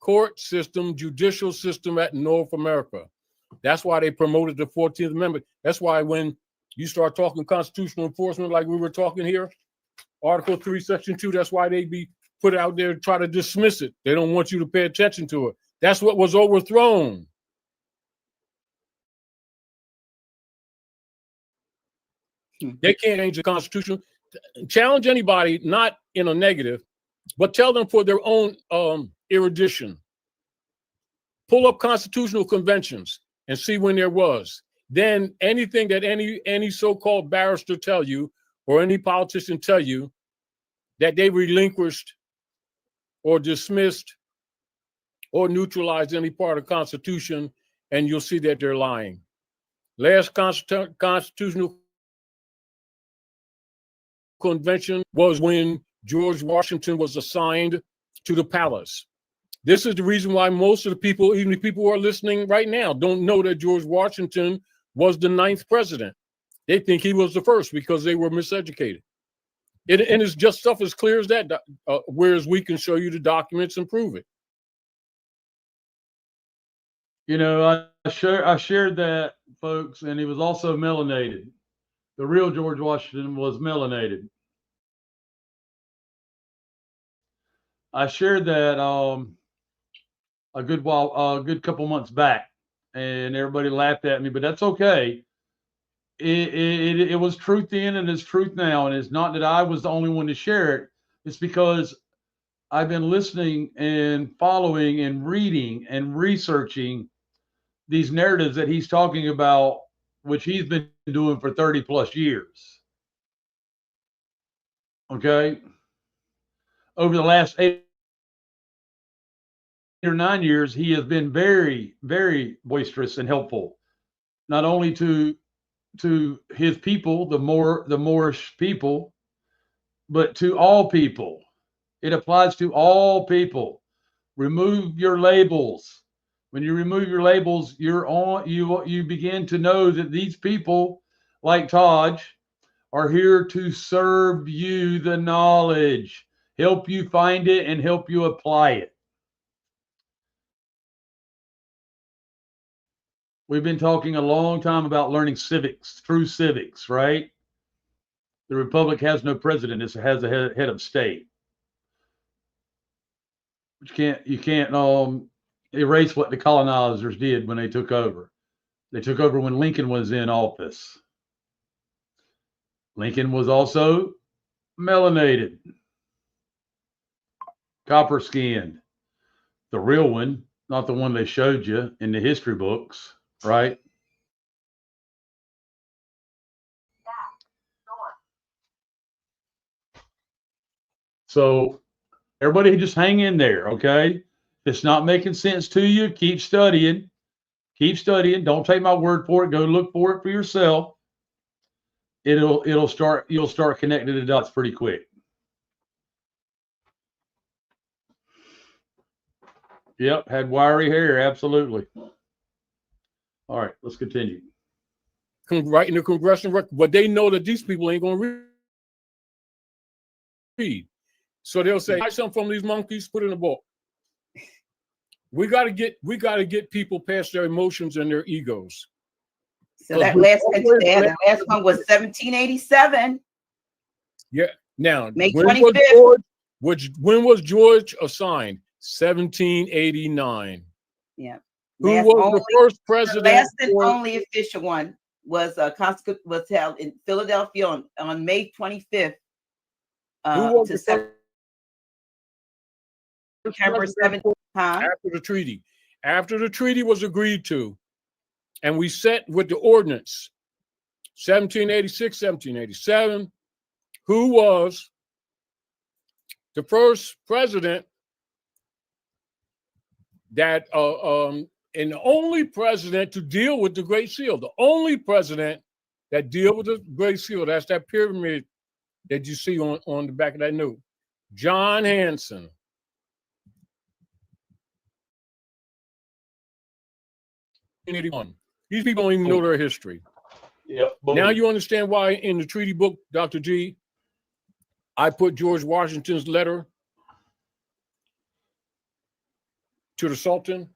court system, judicial system at North America. That's why they promoted the 14th Amendment. That's why when you start talking constitutional enforcement, like we were talking here, Article 3, Section 2, that's why they be put out there to try to dismiss it. They don't want you to pay attention to it. That's what was overthrown. They can't change the Constitution. Challenge anybody, not in a negative, but tell them for their own erudition. Pull up constitutional conventions and see when there was. Then anything that any so-called barrister tell you or any politician tell you that they relinquished or dismissed or neutralized any part of the Constitution, and you'll see that they're lying. Last constitutional Convention was when George Washington was assigned to the palace. This is the reason why most of the people, even the people who are listening right now, don't know that George Washington was the 9th president. They think he was the first because they were miseducated. And it's just stuff as clear as that, whereas we can show you the documents and prove it. You know, I shared that, folks, and he was also melanated. The real George Washington was melanated. I shared that a good couple months back, and everybody laughed at me, but that's okay. It was truth then, and it's truth now, and it's not that I was the only one to share it. It's because I've been listening and following and reading and researching these narratives that he's talking about, which he's been doing for 30 plus years. Okay. Over the last 8 or 9 years, he has been very, very boisterous and helpful, not only to his people, the Moorish people, but to all people. It applies to all people. Remove your labels. When you remove your labels, you begin to know that these people, like Taj, are here to serve you the knowledge, help you find it, and help you apply it. We've been talking a long time about learning civics, true civics, right? The republic has no president; it has a head of state. You can't erase what the colonizers did when they took over. They took over when Lincoln was in office. Lincoln was also melanated, copper skinned, the real one, not the one they showed you in the history books, right? So everybody just hang in there, okay? If it's not making sense to you, keep studying. Keep studying. Don't take my word for it. Go look for it for yourself. You'll start connecting the dots pretty quick. Yep, had wiry hair, absolutely. All right, let's continue. Right in the congressional record, but they know that these people ain't going to read. So they'll say, "Buy something from these monkeys, put it in a book." We got to get people past their emotions and their egos. So that last one was 1787. Yeah. Now, May when 25th. when was George assigned? 1789. Yeah. Who was the first president? The last and only official one was held in Philadelphia on May 25th. Who was the September 7th. After the treaty. After the treaty was agreed to, and we set with the ordinance, 1786, 1787, who was the first president that and the only president to deal with the Great Seal, the only president that deal with the Great Seal. That's that pyramid that you see on the back of that note. John Hanson. These people don't even know their history. Yep. Now you understand why in the treaty book, Dr. G, I put George Washington's letter to the Sultan.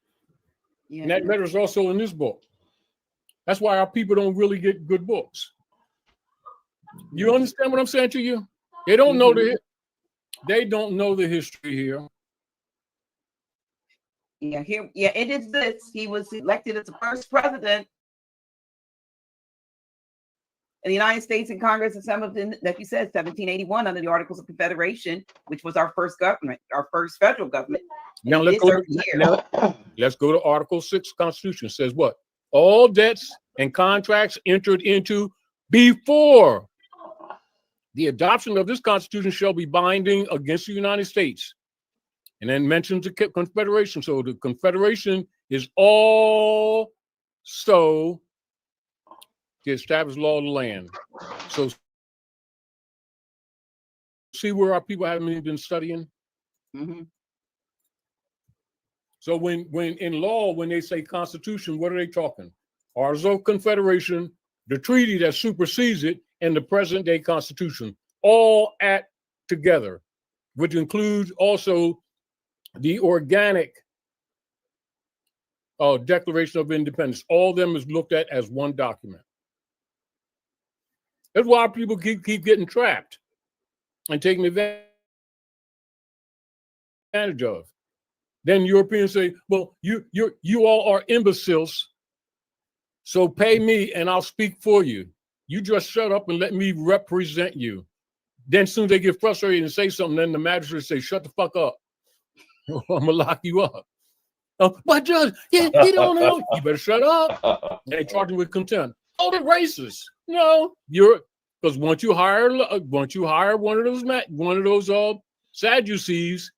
Yeah. And that letter is also in this book. That's why our people don't really get good books. You understand what I'm saying to you? They don't know they don't know the history here. Yeah, it is this. He was elected as the first president in the United States in Congress, and some of them, like you said, 1781 under the Articles of Confederation, which was our first government, our first federal government. Now let's go to Article 6 Constitution. It says what? All debts and contracts entered into before the adoption of this Constitution shall be binding against the United States. And then mentions the Confederation. So the Confederation is also the established law of the land. So see where our people haven't even been studying. So when in law, when they say Constitution, what are they talking? Articles of Confederation, the treaty that supersedes it, and the present day Constitution, all act together, which includes also the organic Declaration of Independence. All of them is looked at as one document. That's why people keep getting trapped and taken advantage of. Then Europeans say, well, you all are imbeciles, so pay me and I'll speak for you. You just shut up and let me represent you. Then as soon as they get frustrated and say something, then the magistrate say, shut the fuck up. I'm gonna lock you up. But judge, he don't know. You better shut up. And they charge him with contempt. Oh, they're racist. No, because once you hire one of those Sadducees,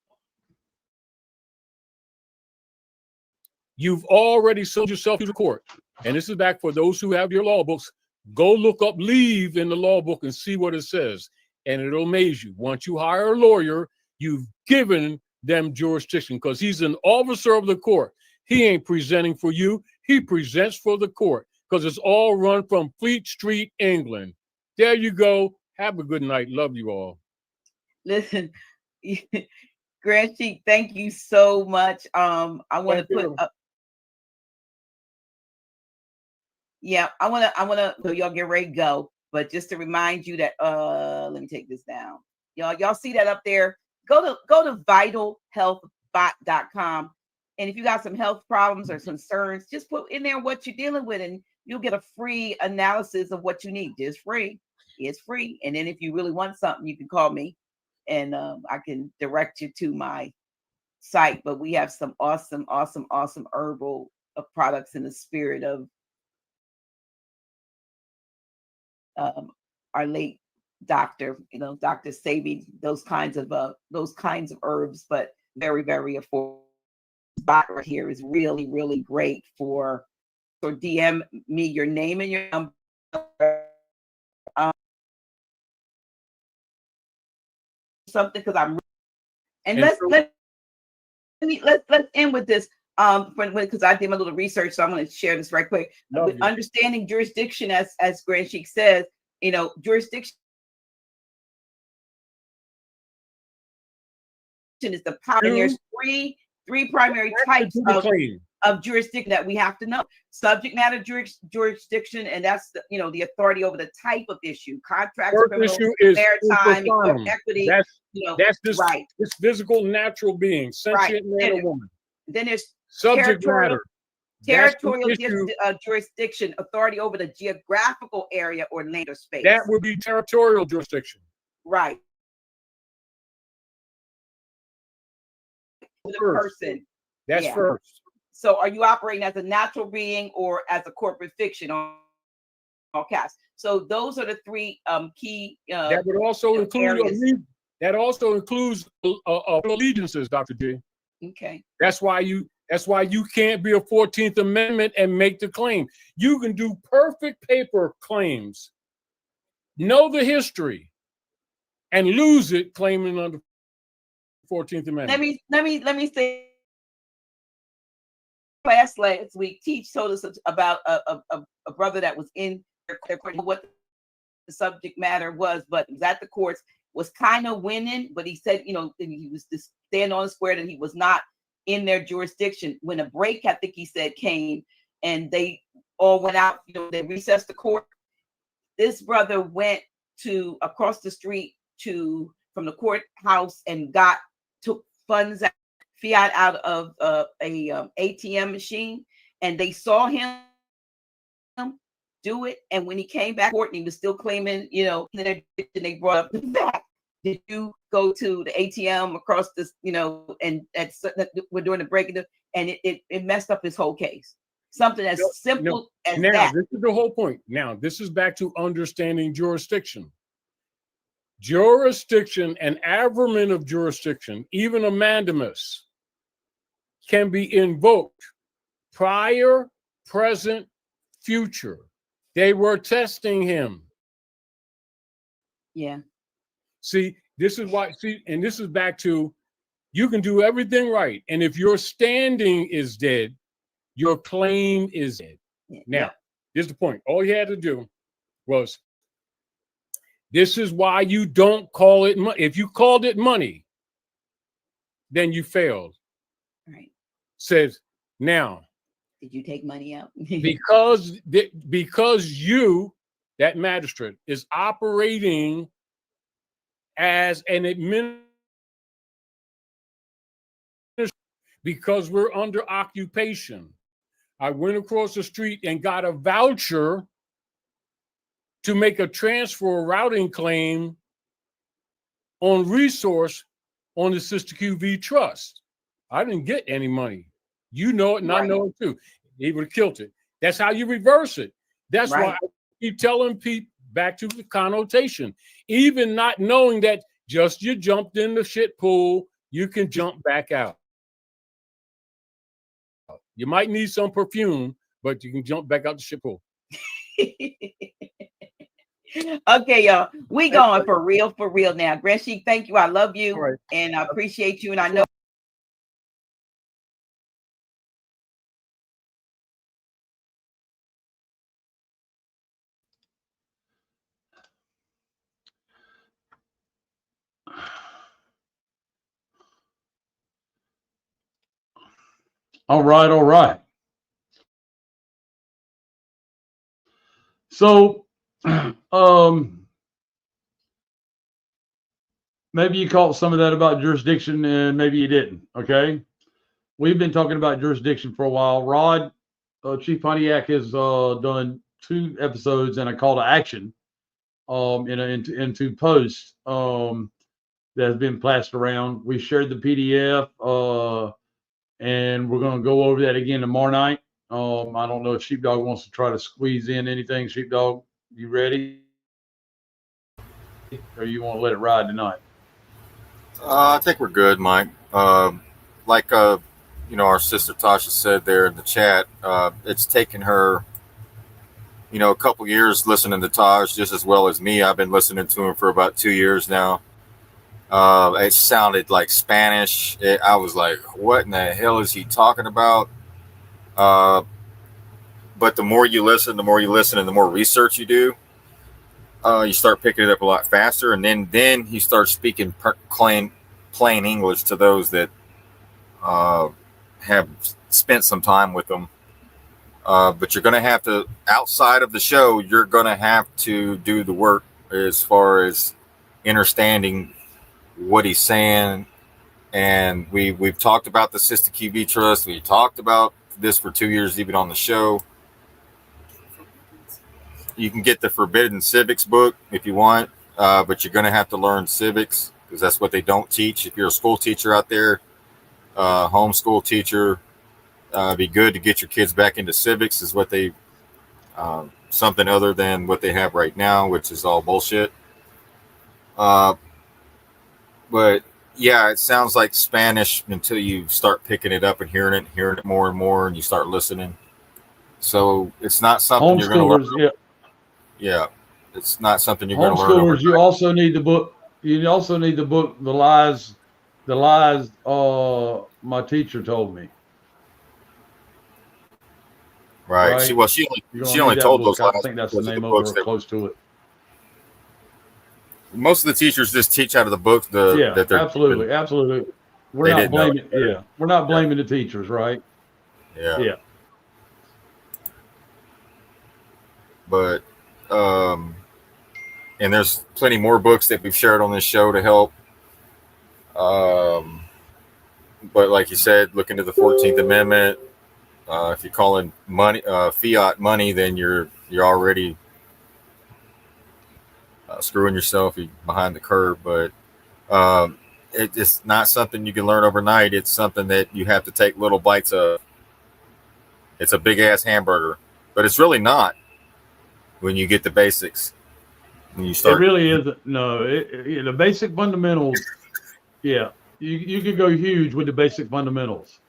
you've already sold yourself to the court. And this is back for those who have your law books. Go look up leave in the law book and see what it says. And it'll amaze you. Once you hire a lawyer, you've given them jurisdiction because he's an officer of the court. He ain't presenting for you. He presents for the court because it's all run from Fleet Street, England. There you go. Have a good night. Love you all. Listen, Grand Chief, thank you so much. I want to put up. Yeah, I want to, so y'all get ready to go. But just to remind you that, let me take this down. Y'all see that up there? Go to vitalhealthbot.com. And if you got some health problems or concerns, just put in there what you're dealing with and you'll get a free analysis of what you need. It's free. It's free. And then if you really want something, you can call me and I can direct you to my site. But we have some awesome herbal products in the spirit of our late doctor, Dr. Sabi, those kinds of herbs, but very, very affordable. Spot right here is really, really great for DM me your name and your number. Something because I'm and let's end with this. Because I did my little research, so I'm going to share this right quick. With understanding jurisdiction, as Grand Sheik says, jurisdiction is the power. And there's three primary types of jurisdiction that we have to know. Subject matter jurisdiction, and that's the authority over the type of issue. Contracts, issue is maritime, equity. That's this, right. This physical, natural being, sentient man or woman. Then there's subject matter. Territorial jurisdiction, authority over the geographical area or land or space. That would be territorial jurisdiction. Right. The person. That's first. So are you operating as a natural being or as a corporate fiction on all casts? So those are the three key that would also include that also includes allegiances, Dr. G. Okay. That's why you can't be a 14th Amendment and make the claim. You can do perfect paper claims, know the history, and lose it claiming under 14th Amendment. Let me say, class last week, Teach told us about a brother that was in what the subject matter was, but was at the courts, was kind of winning, but he said, he was just stand on the square that he was not in their jurisdiction. When a break, I think he said, came and they all went out, they recessed the court. This brother went to across the street from the courthouse and took funds, fiat out of a ATM machine, and they saw him do it. And when he came back to court, and he was still claiming, and they brought up the fact, did you go to the ATM across this, and we're doing the breaking, and it messed up his whole case. Something as simple as that. This is the whole point. Now, this is back to understanding jurisdiction. Jurisdiction and averment of jurisdiction, even a mandamus, can be invoked prior, present, future. They were testing him. Yeah. See, This is why, see, and this is back to, you can do everything right. And if your standing is dead, your claim is dead. Now, here's the point. All you had to do was, this is why you don't call it money. If you called it money, then you failed. Right. Says, now, did you take money out? because you, that magistrate, is operating as an administrator, because we're under occupation. I went across the street and got a voucher to make a transfer routing claim on resource on the Sister QV Trust. I didn't get any money. You know it, and I know it too. He would have killed it. That's how you reverse it. That's why I keep telling people, back to the connotation, even not knowing that just you jumped in the shit pool, you can jump back out. You might need some perfume, but you can jump back out the shit pool. Okay, y'all. We going for real now. Grand Sheik, thank you. I love you, and I appreciate you, and I know. All right. So, maybe you caught some of that about jurisdiction and maybe you didn't. Okay. We've been talking about jurisdiction for a while. Rod, Chief Pontiac, has done 2 episodes and a call to action into posts that has been passed around. We shared the PDF and we're going to go over that again tomorrow night. I don't know if Sheepdog wants to try to squeeze in anything. Sheepdog, you ready? Or you want to let it ride tonight? I think we're good, Mike. Like our sister Tasha said there in the chat, it's taken her, a couple years listening to Taj just as well as me. I've been listening to him for about 2 years now. It sounded like Spanish. I was like, what in the hell is he talking about? But the more you listen, and the more research you do, you start picking it up a lot faster. And then you start speaking plain English to those that have spent some time with them. But you're going to have to, outside of the show, you're going to have to do the work as far as understanding what he's saying. And we've talked about the Sister QB Trust. We talked about this for 2 years, even on the show. You can get the Forbidden Civics book if you want, but you're going to have to learn civics because that's what they don't teach. If you're a school teacher out there, homeschool teacher, be good to get your kids back into civics is what they, something other than what they have right now, which is all bullshit. But yeah, it sounds like Spanish until you start picking it up and hearing it more and more, and you start listening. So it's not something you're going to learn. Yeah, it's not something you're going to learn. Homeschoolers, you also need the book. You also need the book, The Lies My Teacher Told Me. Right. She only told those lies. I think that's the name of it, or close to it. Most of the teachers just teach out of the books. Absolutely. We're not blaming. Yeah, we're not blaming the teachers, right? Yeah. But and there's plenty more books that we've shared on this show to help. But like you said, look into the 14th Amendment. If you're calling money fiat money, then you're already screwing yourself behind the curve. But it's not something you can learn overnight. It's something that you have to take little bites of. It's a big ass hamburger, but it's really not when you get the basics. When you start, it really isn't. No, the basic fundamentals. Yeah, you could go huge with the basic fundamentals.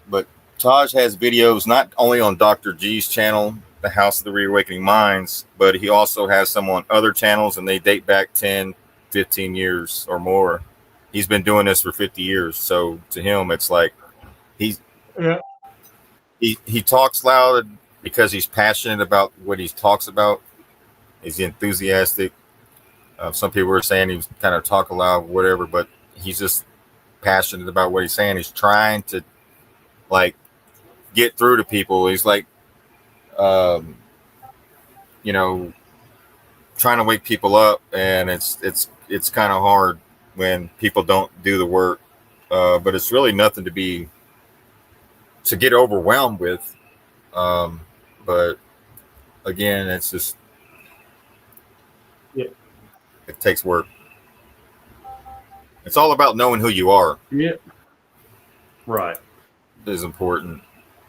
But Taj has videos not only on Dr. G's channel, The House of the Reawakening Minds, but he also has some on other channels, and they date back 10 15 years or more. He's been doing this for 50 years. So to him, it's like he talks loud because he's passionate about what he talks about. He's enthusiastic. Some people were saying he's kind of talk loud, whatever, but he's just passionate about what he's saying. He's trying to like get through to people. He's like, you know, trying to wake people up, and it's kind of hard when people don't do the work. But it's really nothing to get overwhelmed with. But again, it's just it takes work. It's all about knowing who you are. Yeah. Right. Is important,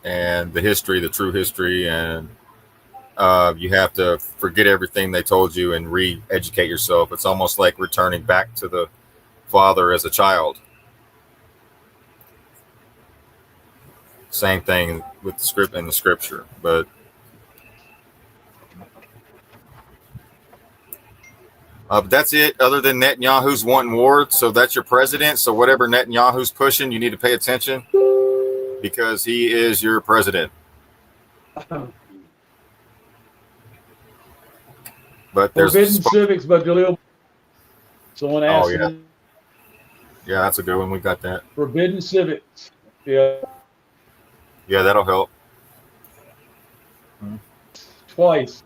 and the history, the true history, and you have to forget everything they told you and re-educate yourself. It's almost like returning back to the Father as a child. Same thing with the script and the scripture, but that's it. Other than Netanyahu's wanting war, so that's your president. So whatever Netanyahu's pushing, you need to pay attention because he is your president. But there's Forbidden Civics by Jaleel. Someone asked. Oh yeah, yeah, that's a good one. We got that. Forbidden Civics. Yeah. Yeah, that'll help. Twice.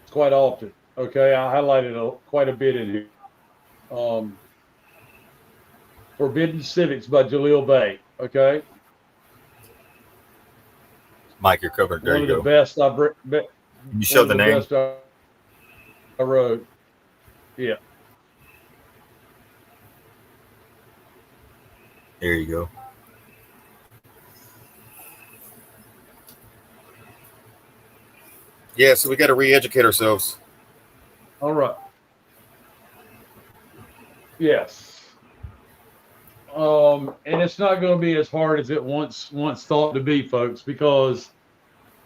It's quite often. Okay, I highlighted quite a bit in here. Forbidden Civics by Jaleel Bay. Okay. Mike, you're covered. There you go. One of the best I've read. Can you show the name? Best I wrote. Yeah. There you go. Yeah, so we got to re-educate ourselves. All right. Yes. And it's not going to be as hard as it once thought to be, folks, because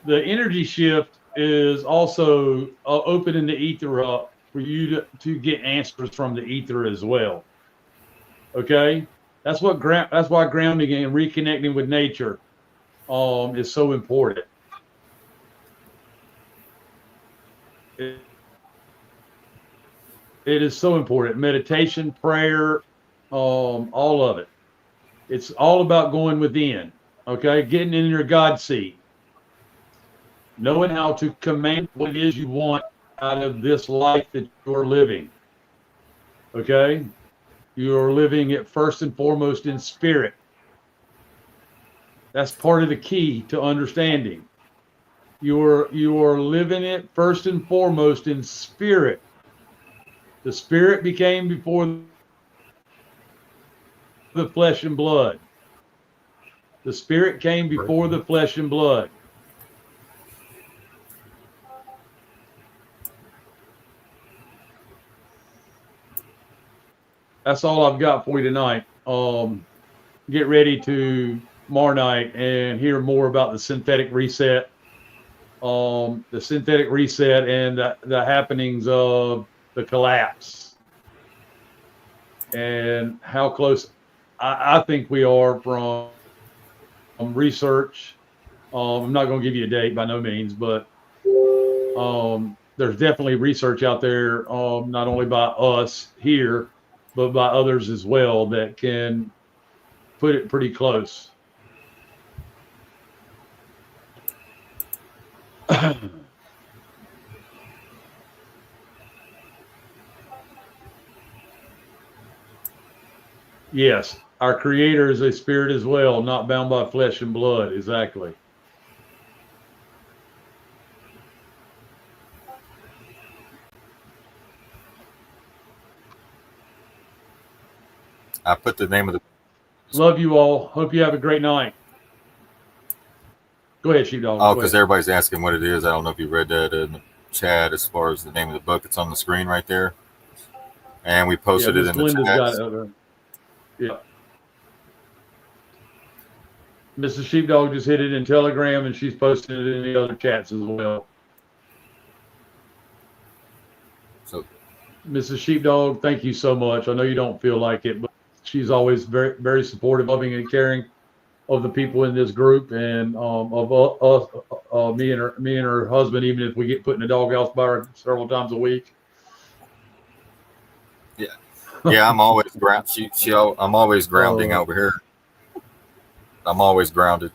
the energy shift is also opening the ether up for you to get answers from the ether as well. Okay, that's why grounding and reconnecting with nature is so important. It is so important. Meditation, prayer, all of it. It's all about going within. Okay, getting in your God seat. Knowing how to command what it is you want out of this life that you're living. Okay? You are living it first and foremost in spirit. That's part of the key to understanding. You are living it first and foremost in spirit. The spirit became before the flesh and blood. The spirit came before the flesh and blood. That's all I've got for you tonight. Get ready to tomorrow night and hear more about the synthetic reset. The synthetic reset and the happenings of the collapse and how close I think we are from research. I'm not going to give you a date by no means, but there's definitely research out there, not only by us here, but by others as well that can put it pretty close. Yes, our creator is a spirit as well, not bound by flesh and blood. Exactly. I put the name of the. Love you all. Hope you have a great night. Go ahead, Sheepdog. Oh, because everybody's asking what it is. I don't know if you read that in the chat as far as the name of the book. It's on the screen right there. And we posted it in the Linda's chat. got it over. Yeah. Mrs. Sheepdog just hit it in Telegram, and she's posted it in the other chats as well. So Mrs. Sheepdog, thank you so much. I know you don't feel like it, but she's always very, very supportive, loving, and caring of the people in this group, and of us, me and her husband, even if we get put in the doghouse by her several times a week. Yeah, I'm always I'm always grounding over here. I'm always grounded.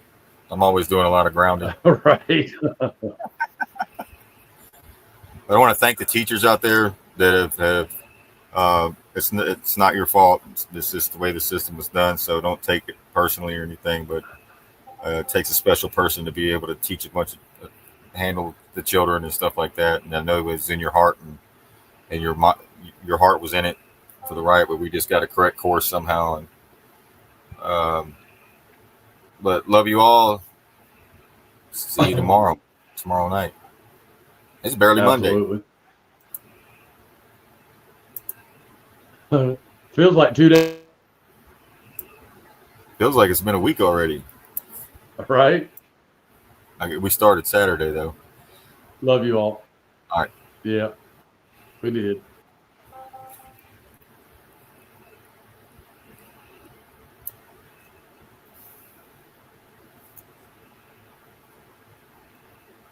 I'm always doing a lot of grounding. Right. I want to thank the teachers out there that have it's not your fault. This is the way the system was done, so don't take it personally or anything. But it takes a special person to be able to teach a bunch of handle the children and stuff like that. And I know it was in your heart, and your heart was in it for the right, but we just got to correct course somehow. And but love you all. See you tomorrow night. It's barely Absolutely. Monday. Feels like 2 days. Feels like it's been a week already. Right. We started Saturday though. Love you all. All right. Yeah, we did.